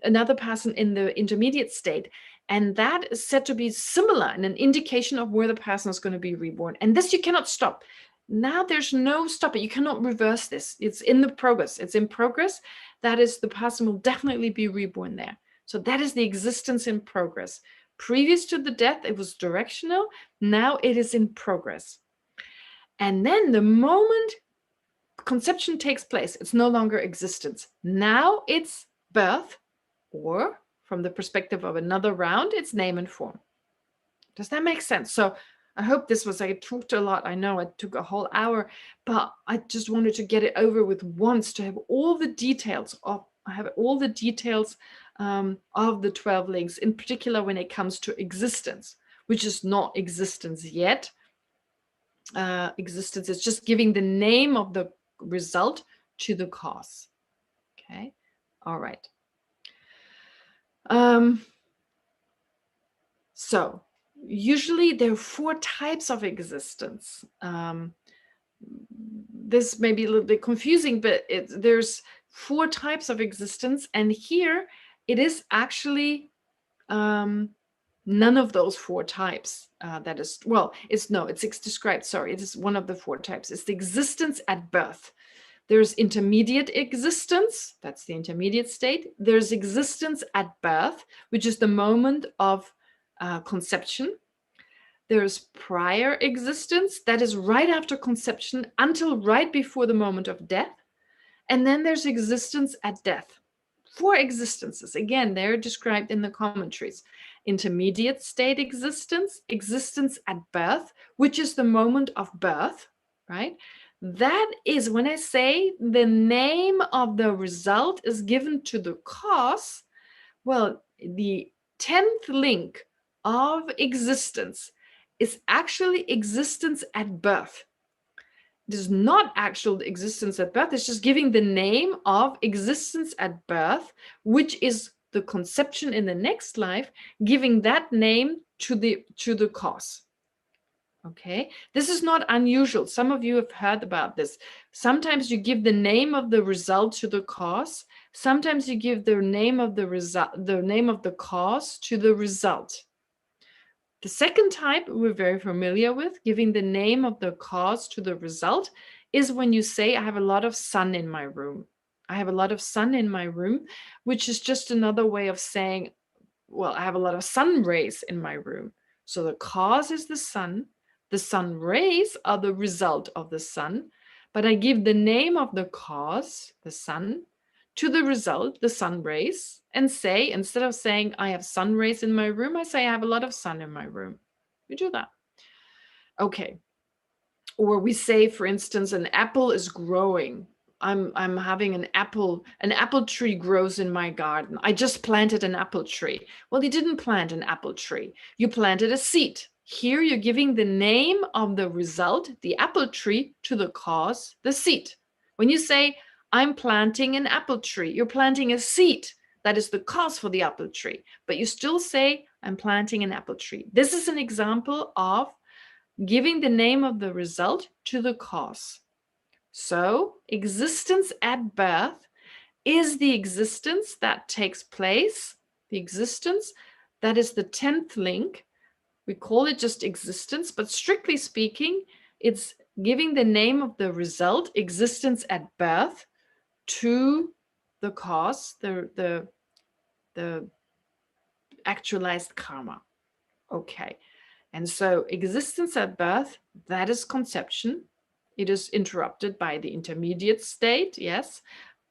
another person in the intermediate state. And that is said to be similar and an indication of where the person is going to be reborn. And this you cannot stop. Now there's no stopping. You cannot reverse this. It's in the progress. It's in progress. That is, the person will definitely be reborn there. So that is the existence in progress. Previous to the death, it was directional. Now it is in progress. And then the moment conception takes place, it's no longer existence. Now it's birth, or from the perspective of another round, it's name and form. Does that make sense? So I hope this was, I talked a lot. I know it took a whole hour, but I just wanted to get it over with once, to have all the details of, of the 12 links, in particular when it comes to existence, which is not existence yet. Existence is just giving the name of the result to the cause. Okay. All right. So usually there are 4 types of existence. This may be a little bit confusing, but there's 4 types of existence. And here it is actually none of those 4 types. That is, well, it's described, sorry, it is one of the 4 types. It's the existence at birth. There's intermediate existence, that's the intermediate state. There's existence at birth, which is the moment of conception. There's prior existence, that is right after conception until right before the moment of death. And then there's existence at death. 4 existences. Again, they're described in the commentaries. Intermediate state existence, existence at birth, which is the moment of birth, right? That is when I say the name of the result is given to the cause. Well, the 10th link of existence is actually existence at birth. It is not actual existence at birth. It's just giving the name of existence at birth, which is the conception in the next life, giving that name to the cause. Okay, this is not unusual. Some of you have heard about this. Sometimes you give the name of the result to the cause. Sometimes you give the name of the result, the name of the cause to the result. The second type we're very familiar with, giving the name of the cause to the result, is when you say, I have a lot of sun in my room. I have a lot of sun in my room, which is just another way of saying, well, I have a lot of sun rays in my room. So the cause is the sun. The sun rays are the result of the sun, but I give the name of the cause, the sun, to the result, the sun rays, and say, instead of saying I have sun rays in my room, I say I have a lot of sun in my room. We do that. Okay. Or we say, for instance, an apple is growing. I'm having an apple tree grows in my garden. I just planted an apple tree. Well, you didn't plant an apple tree. You planted a seed. Here you're giving the name of the result, the apple tree, to the cause, the seed. When you say, I'm planting an apple tree, you're planting a seed. That is the cause for the apple tree. But you still say, I'm planting an apple tree. This is an example of giving the name of the result to the cause. So existence at birth is the existence that takes place, the existence that is the 10th link. We call it just existence, but strictly speaking, it's giving the name of the result, existence at birth, to the cause, the actualized karma. Okay. And so existence at birth, that is conception. It is interrupted by the intermediate state, yes.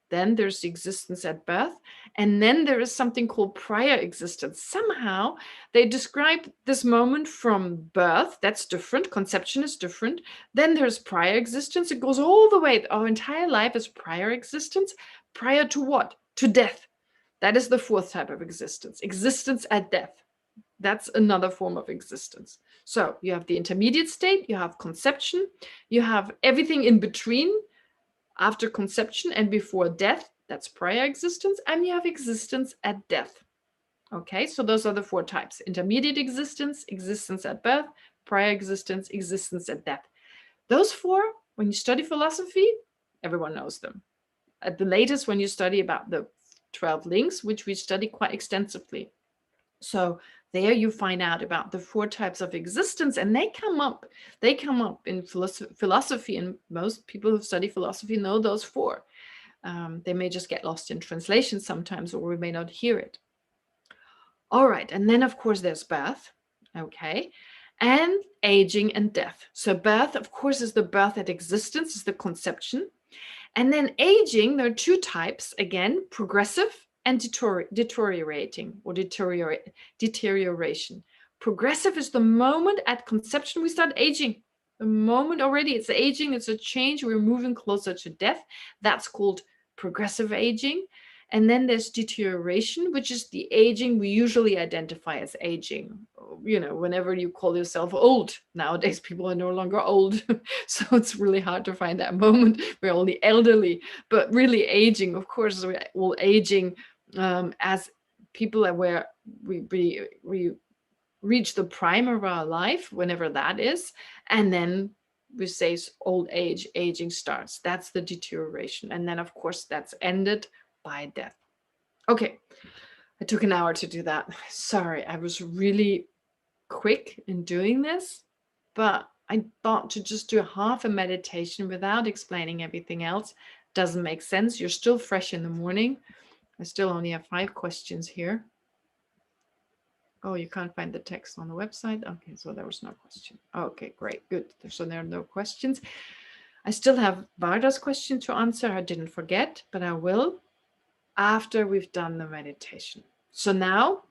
Then there's the existence at birth. And then there is something called prior existence. Somehow they describe this moment from birth. That's different. Conception is different. Then there's prior existence. It goes all the way. Our entire life is prior existence. Prior to what? To death. That is the fourth type of existence. Existence at death. That's another form of existence. So you have the intermediate state, you have conception, you have everything in between, after conception and before death, that's prior existence, and you have existence at death. Okay, so those are the four types: intermediate existence, existence at birth, prior existence, existence at death. Those four, when you study philosophy, everyone knows them. At the latest, when you study about the 12 links, which we study quite extensively. So there you find out about the four types of existence, and they come up in philosophy, and most people who study philosophy know those four. They may just get lost in translation sometimes, or we may not hear it. All right, and then of course there's birth, okay, and aging and death. So birth, of course, is the birth at existence, is the conception. And then aging, there are two types, again, progressive and deteriorating or deterioration. Progressive is the moment at conception we start aging. The moment already it's aging, it's a change, we're moving closer to death. That's called progressive aging. And then there's deterioration, which is the aging we usually identify as aging. You know, whenever you call yourself old, nowadays people are no longer old. So it's really hard to find that moment. We're only elderly, but really aging, of course, we're all aging as people are where we reach the prime of our life, whenever that is. And then we say old age, aging starts. That's the deterioration. And then, of course, that's ended by death. Okay, I took an hour to do that. Sorry, I was really quick in doing this, but I thought to just do half a meditation without explaining everything else doesn't make sense. You're still fresh in the morning. I still only have 5 questions here. Oh, you can't find the text on the website. Okay, so there was no question. Okay, great, good. So there are no questions. I still have Varda's question to answer. I didn't forget, but I will after we've done the meditation. So now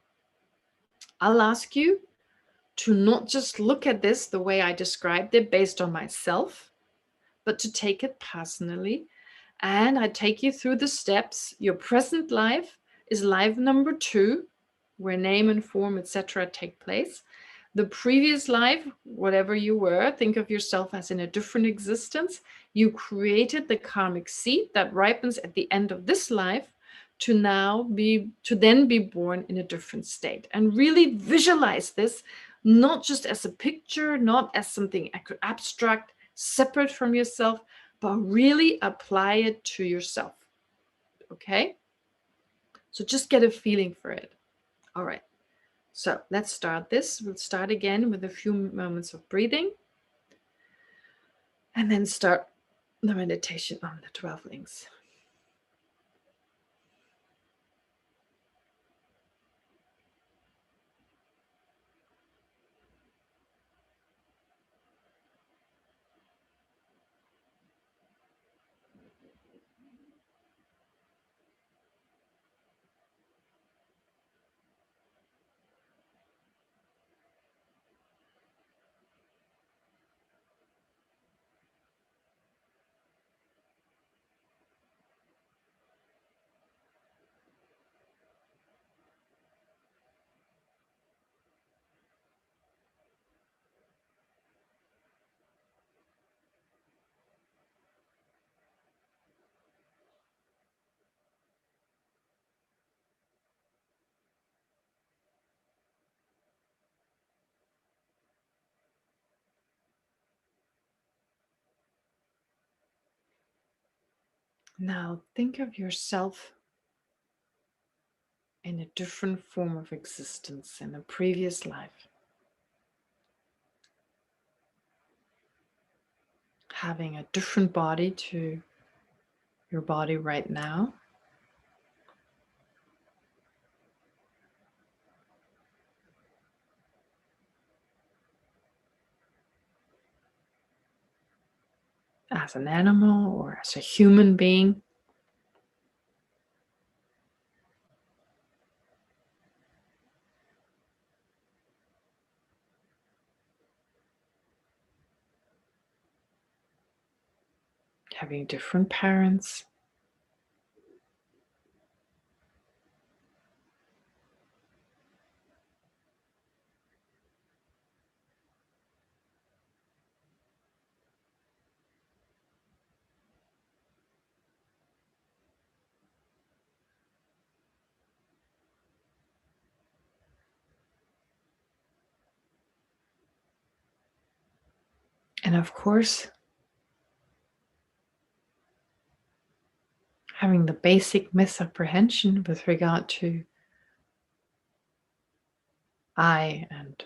I'll ask you to not just look at this the way I described it based on myself, but to take it personally. And I take you through the steps. Your present life is life number 2, where name and form, etc. take place. The previous life, whatever you were, think of yourself as in a different existence. You created the karmic seed that ripens at the end of this life to then be born in a different state. And really visualize this, not just as a picture, not as something abstract, separate from yourself, but really apply it to yourself. Okay? So just get a feeling for it. All right. So let's start this. We'll start again with a few moments of breathing, and then start the meditation on the 12 links. Now think of yourself in a different form of existence in a previous life. Having a different body to your body right now. As an animal or as a human being. having different parents. And of course, having the basic misapprehension with regard to I and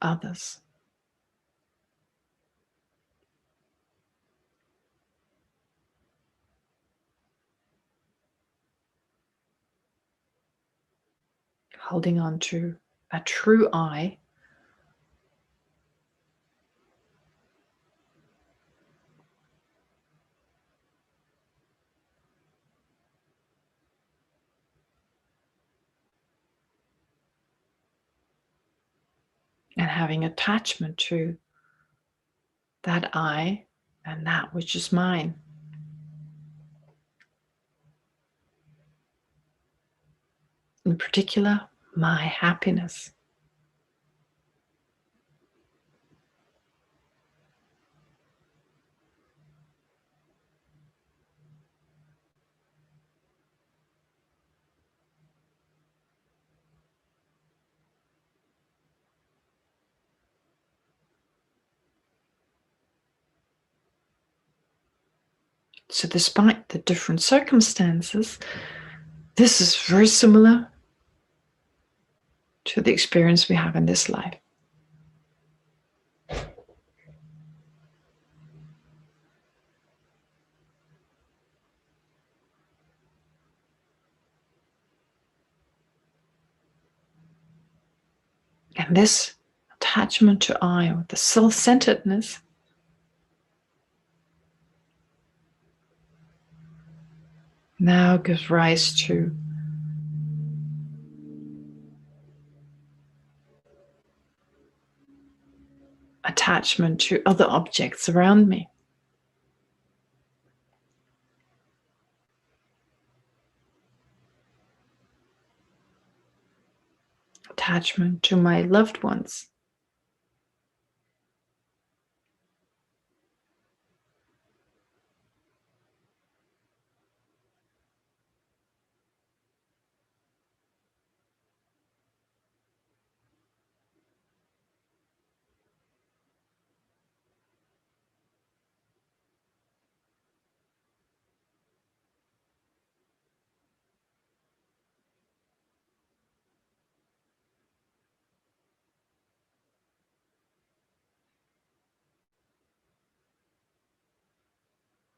others. Holding on to a true I. And having attachment to that I and that which is mine. In particular, my happiness. So despite the different circumstances, this is very similar to the experience we have in this life. And this attachment to I, or the self-centeredness, now gives rise to attachment to other objects around me. Attachment to my loved ones.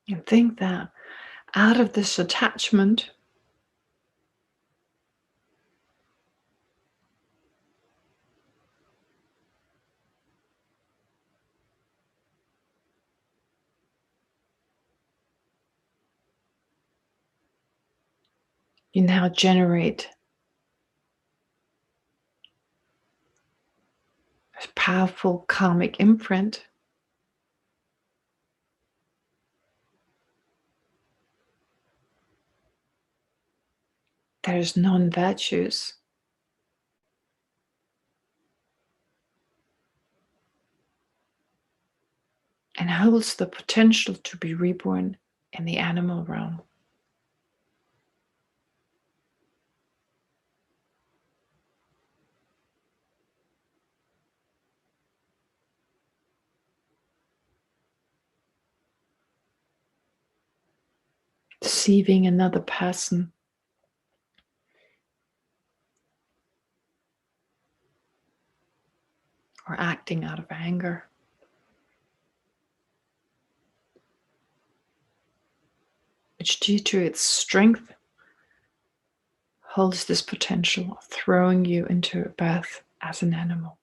And think that out of this attachment, you now generate a powerful karmic imprint. There's non-virtues. And holds the potential to be reborn in the animal realm. Deceiving another person. Or acting out of anger. Which, due to its strength, holds this potential of throwing you into a birth as an animal.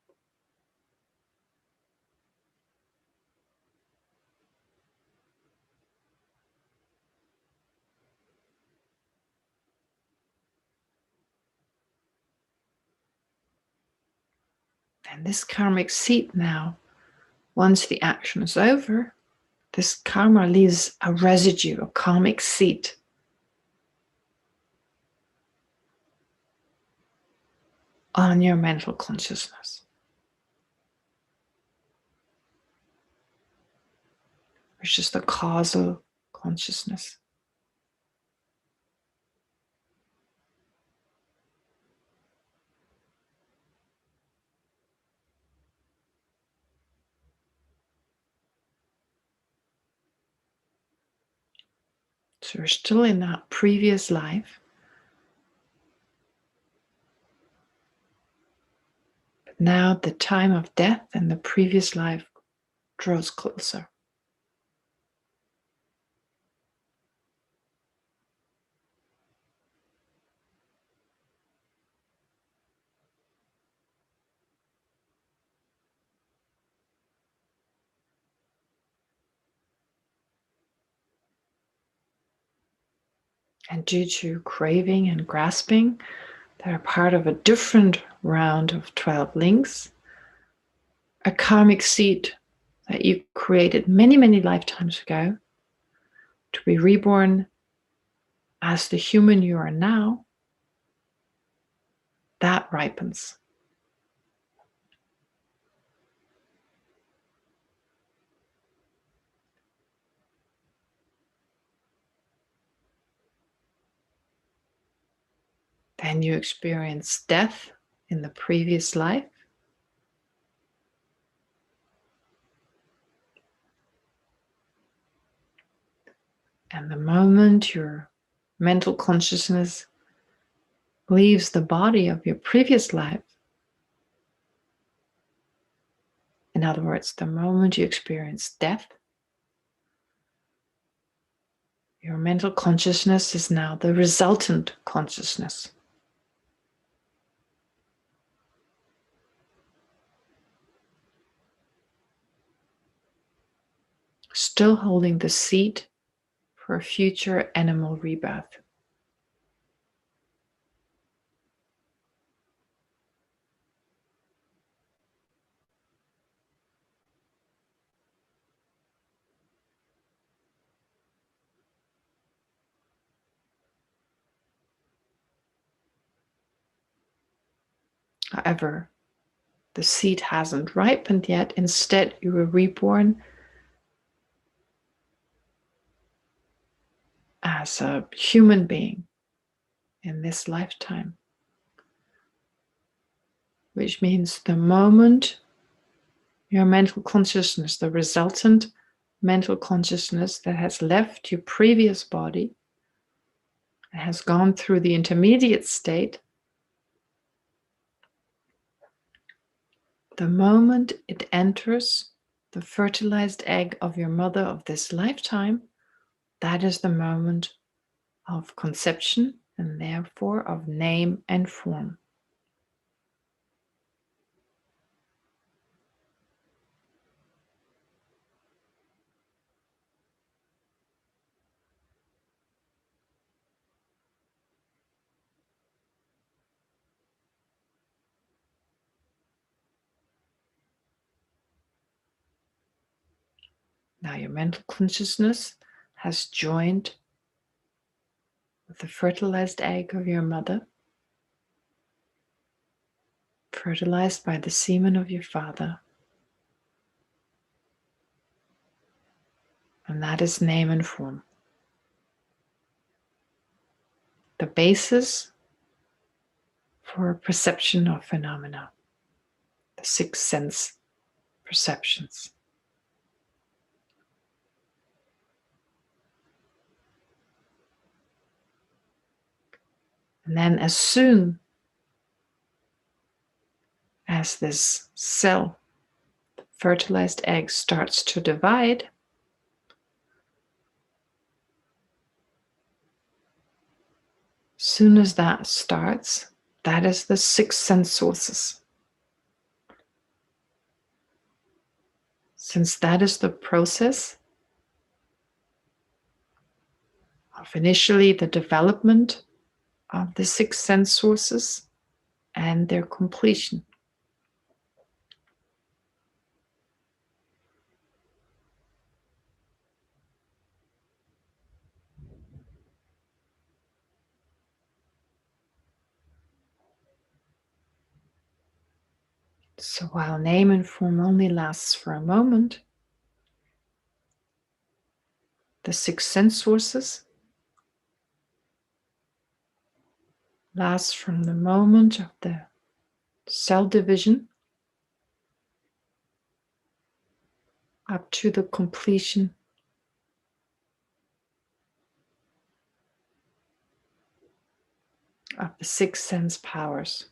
And this karmic seed now, once the action is over, this karma leaves a residue, a karmic seed. On your mental consciousness, which is the causal consciousness. So we're still in that previous life. But now the time of death and the previous life draws closer. And due to craving and grasping, that are part of a different round of 12 links, a karmic seed that you created many, many lifetimes ago to be reborn as the human you are now, that ripens. Then you experience death in the previous life. And the moment your mental consciousness leaves the body of your previous life, in other words, the moment you experience death, your mental consciousness is now the resultant consciousness. Still holding the seed for a future animal rebirth. However, the seed hasn't ripened yet. Instead, you were reborn as a human being in this lifetime. Which means the moment your mental consciousness, the resultant mental consciousness that has left your previous body, has gone through the intermediate state, the moment it enters the fertilized egg of your mother of this lifetime, that is the moment of conception and therefore of name and form. Now your mental consciousness has joined with the fertilized egg of your mother, fertilized by the semen of your father. And that is name and form. The basis for perception of phenomena, the sixth sense perceptions. And then as soon as this cell, the fertilized egg, starts to divide, soon as that starts, that is the six sense sources. Since that is the process of initially the development of the six sense sources and their completion. So while name and form only lasts for a moment, the 6 sense sources last from the moment of the cell division up to the completion of the 6 sense powers.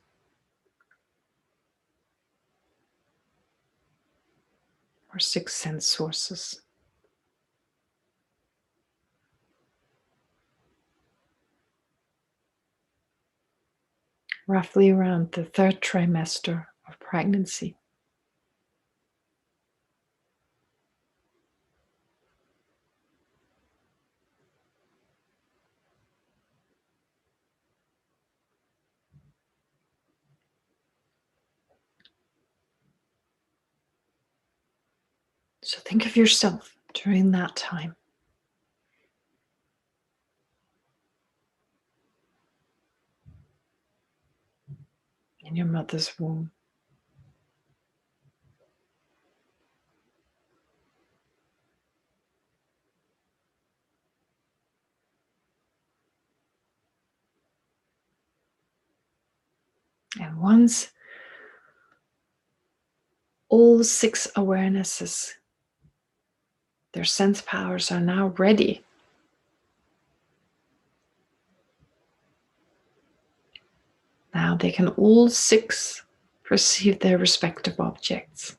Or 6 sense sources. Roughly around the 3rd trimester of pregnancy. So think of yourself during that time. In your mother's womb. And once all 6 awarenesses, their sense powers are now ready, now they can all 6 perceive their respective objects.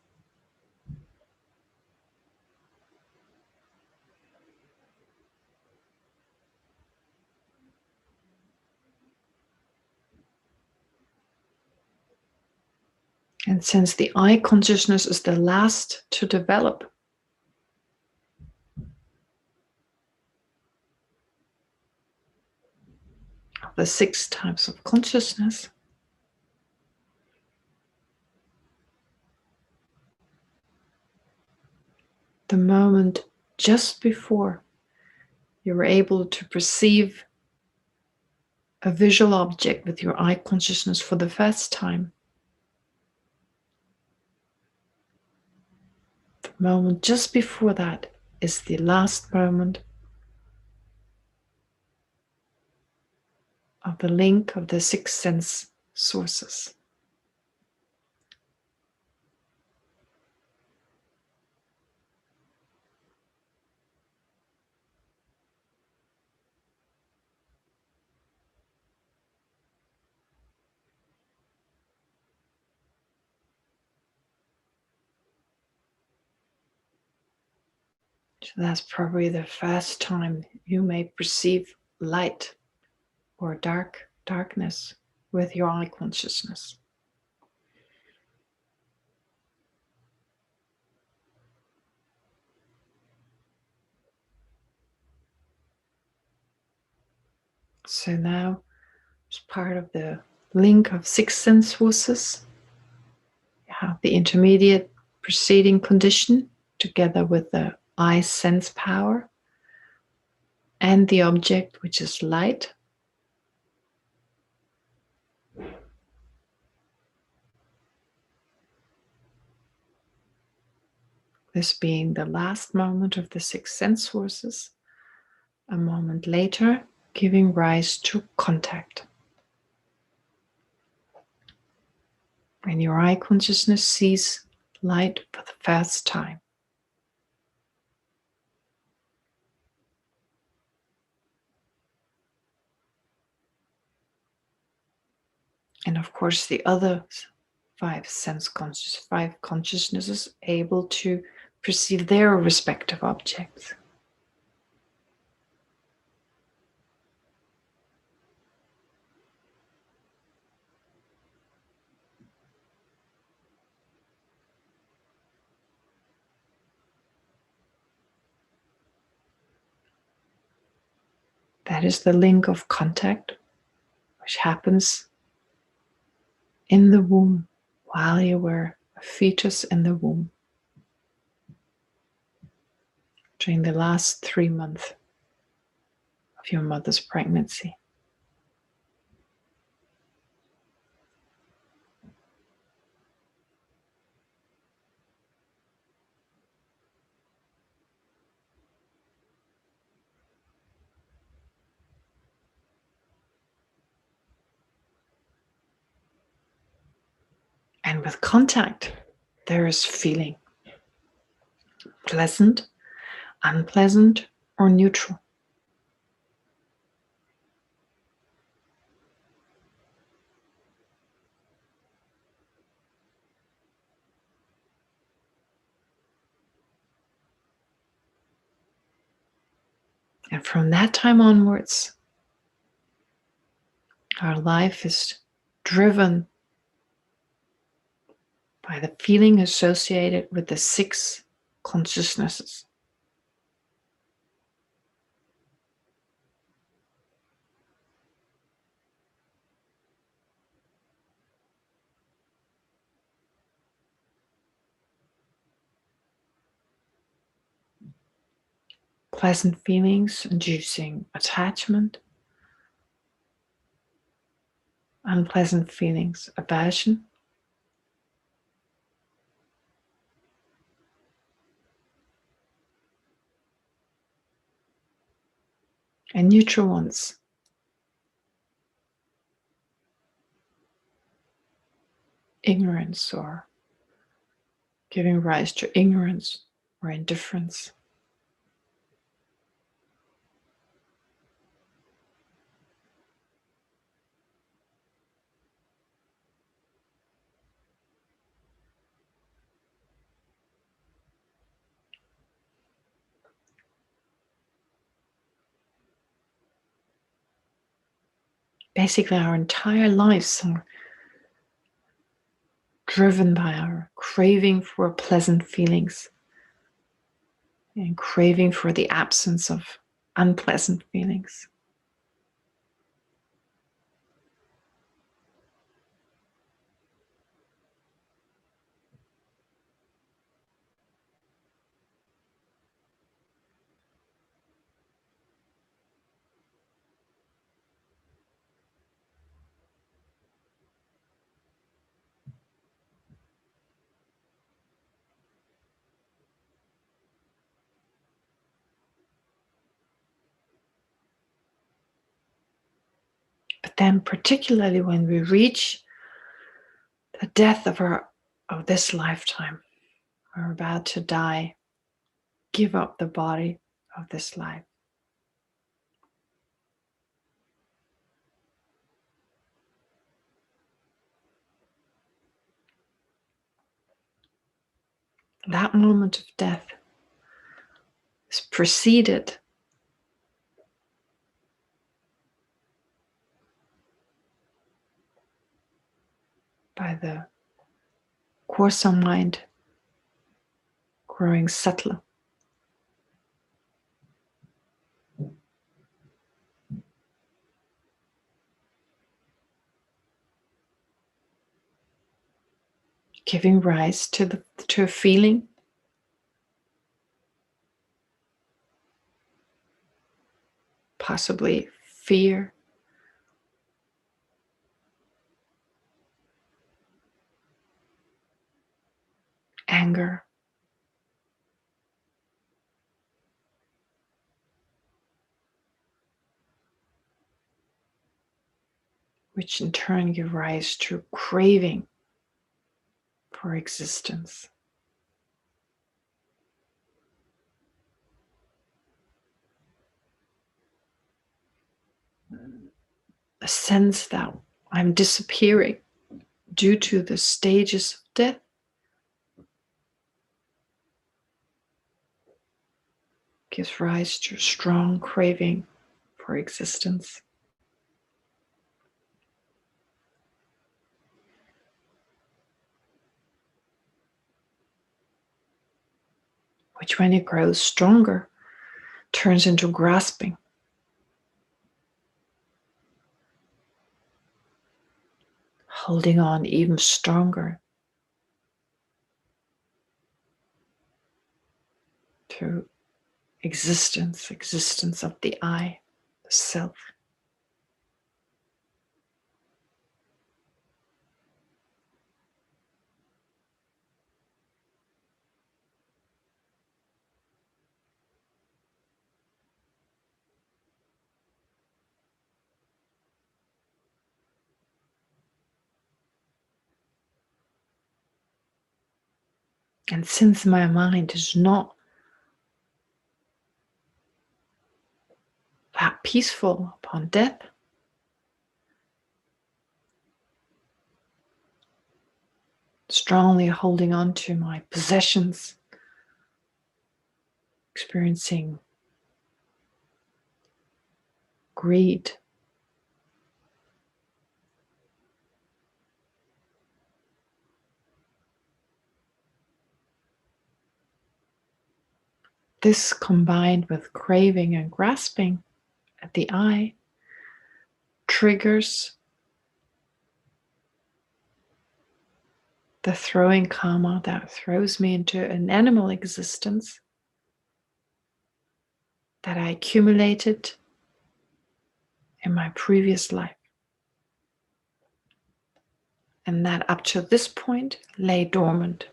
And since the I consciousness is the last to develop, of the 6 types of consciousness, the moment just before you were able to perceive a visual object with your eye consciousness for the first time, the moment just before that is the last moment of the link of the 6 sense sources. So that's probably the first time you may perceive light or darkness with your eye consciousness. So now, as part of the link of 6 sense sources, you have the intermediate preceding condition together with the eye sense power and the object, which is light. This being the last moment of the 6 sense sources, a moment later giving rise to contact. When your eye consciousness sees light for the first time. And of course, the other 5 consciousnesses able to perceive their respective objects. That is the link of contact, which happens in the womb while you were a fetus in the womb during the last 3 months of your mother's pregnancy. And with contact, there is feeling. Pleasant, unpleasant, or neutral. And from that time onwards, our life is driven by the feeling associated with the 6 consciousnesses. Pleasant feelings inducing attachment, unpleasant feelings, aversion, and neutral ones, ignorance or giving rise to ignorance or indifference. Basically, our entire lives are driven by our craving for pleasant feelings and craving for the absence of unpleasant feelings. But then, particularly when we reach the death of this lifetime, we're about to die, give up the body of this life. That moment of death is preceded by the coarser mind growing subtler. Giving rise to a feeling, possibly fear, anger, which in turn give rise to craving for existence. A sense that I'm disappearing due to the stages of death gives rise to a strong craving for existence. Which, when it grows stronger, turns into grasping. Holding on even stronger to existence of the I, the self. And since my mind is not that peaceful upon death, strongly holding on to my possessions, experiencing greed, this combined with craving and grasping at the eye triggers the throwing karma that throws me into an animal existence that I accumulated in my previous life, and that up to this point lay dormant.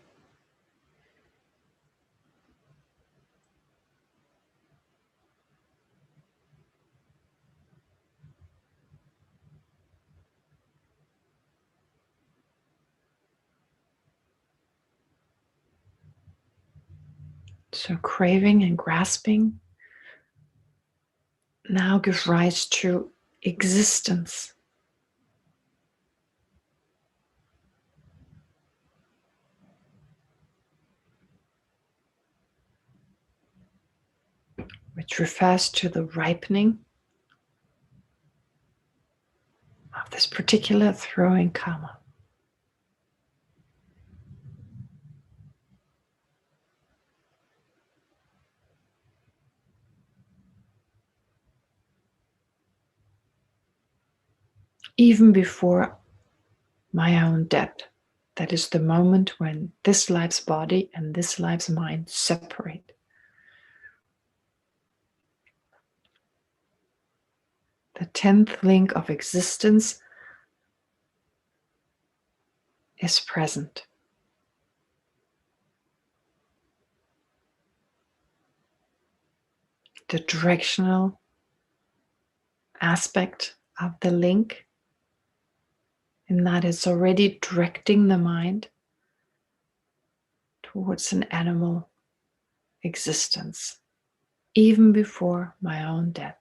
So craving and grasping now give rise to existence. Which refers to the ripening of this particular throwing karma. Even before my own death, that is the moment when this life's body and this life's mind separate. The 10th link of existence is present. The directional aspect of the link, and that is already directing the mind towards an animal existence, even before my own death.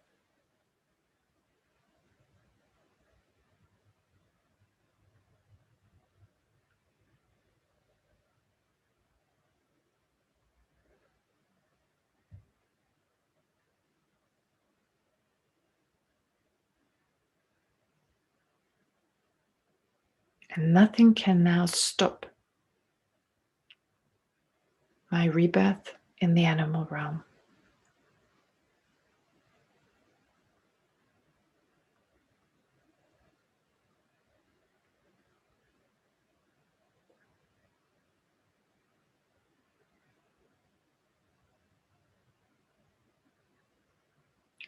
And nothing can now stop my rebirth in the animal realm.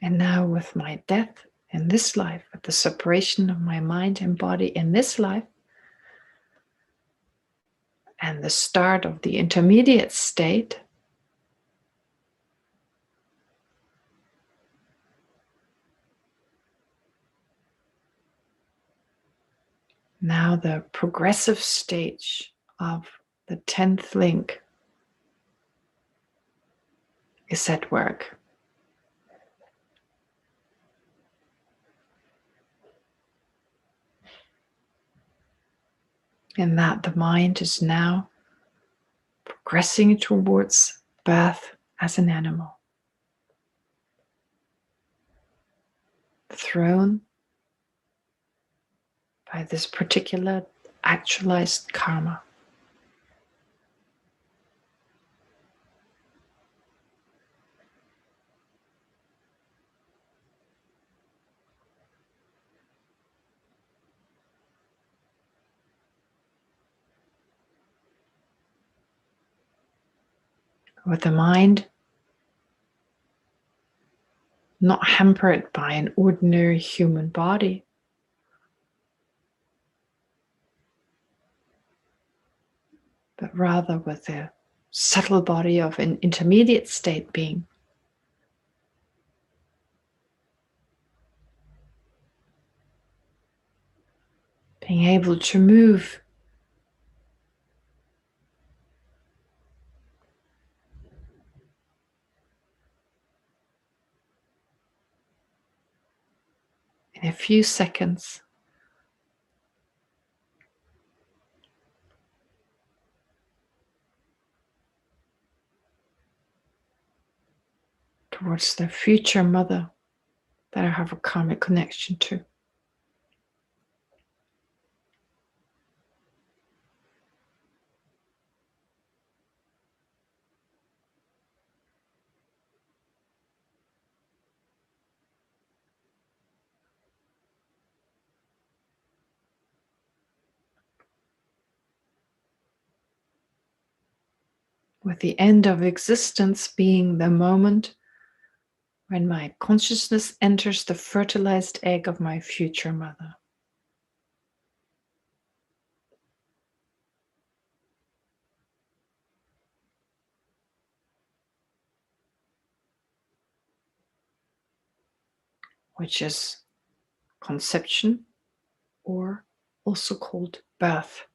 And now with my death in this life, with the separation of my mind and body in this life, and the start of the intermediate state, now the progressive stage of the 10th link is at work. In that the mind is now progressing towards birth as an animal, thrown by this particular actualized karma. With the mind not hampered by an ordinary human body, but rather with a subtle body of an intermediate state being. Being able to move in a few seconds. Towards the future mother that I have a karmic connection to. With the end of existence being the moment when my consciousness enters the fertilized egg of my future mother. Which is conception, or also called birth.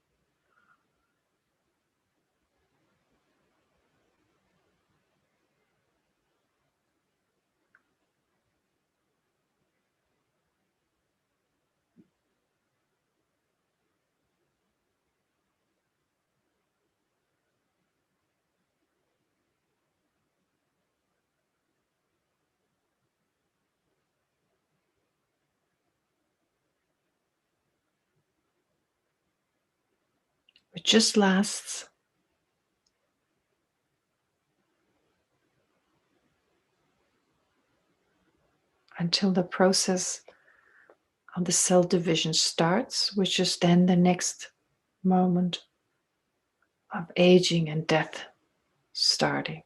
It just lasts until the process of the cell division starts, which is then the next moment of aging and death starting.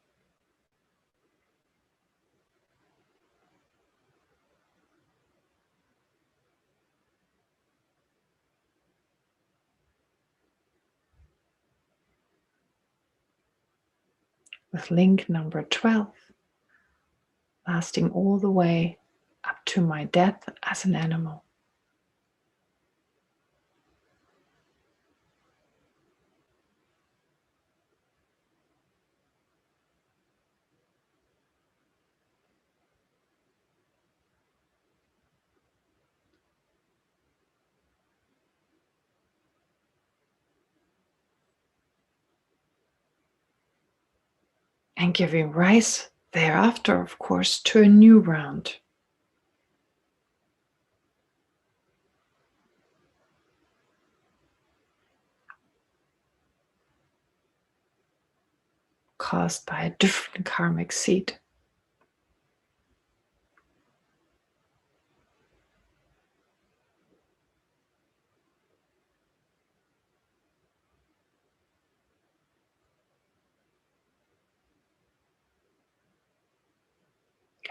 With link number 12, lasting all the way up to my death as an animal. And giving rise thereafter, of course, to a new round. Caused by a different karmic seed.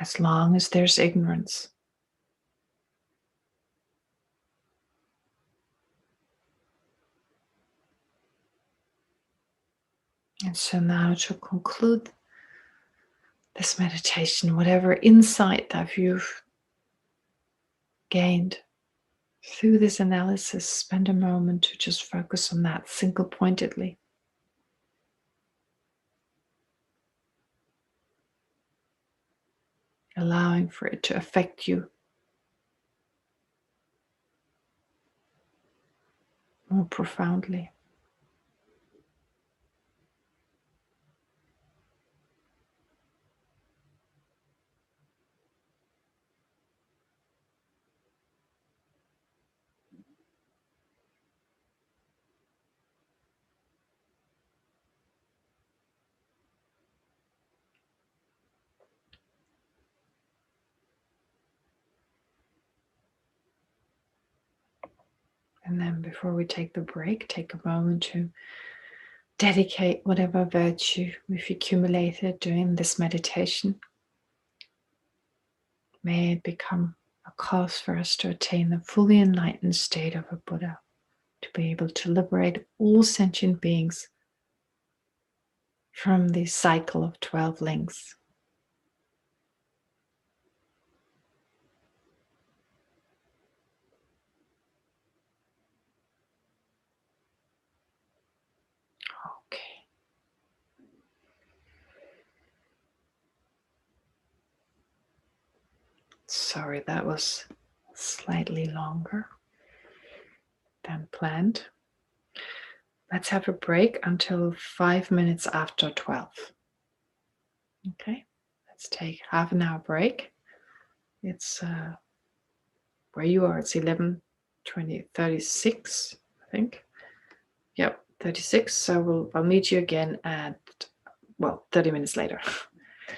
As long as there's ignorance. And so now to conclude this meditation, whatever insight that you've gained through this analysis, spend a moment to just focus on that single-pointedly. Allowing for it to affect you more profoundly. And then before we take the break, take a moment to dedicate whatever virtue we've accumulated during this meditation. May it become a cause for us to attain the fully enlightened state of a Buddha, to be able to liberate all sentient beings from the cycle of 12 links. Okay. Sorry, that was slightly longer than planned. Let's have a break until 5 minutes after 12. Okay, let's take half an hour break. It's where you are, it's 11:36, I think. Yep, 36. So I'll meet you again at, well, 30 minutes later.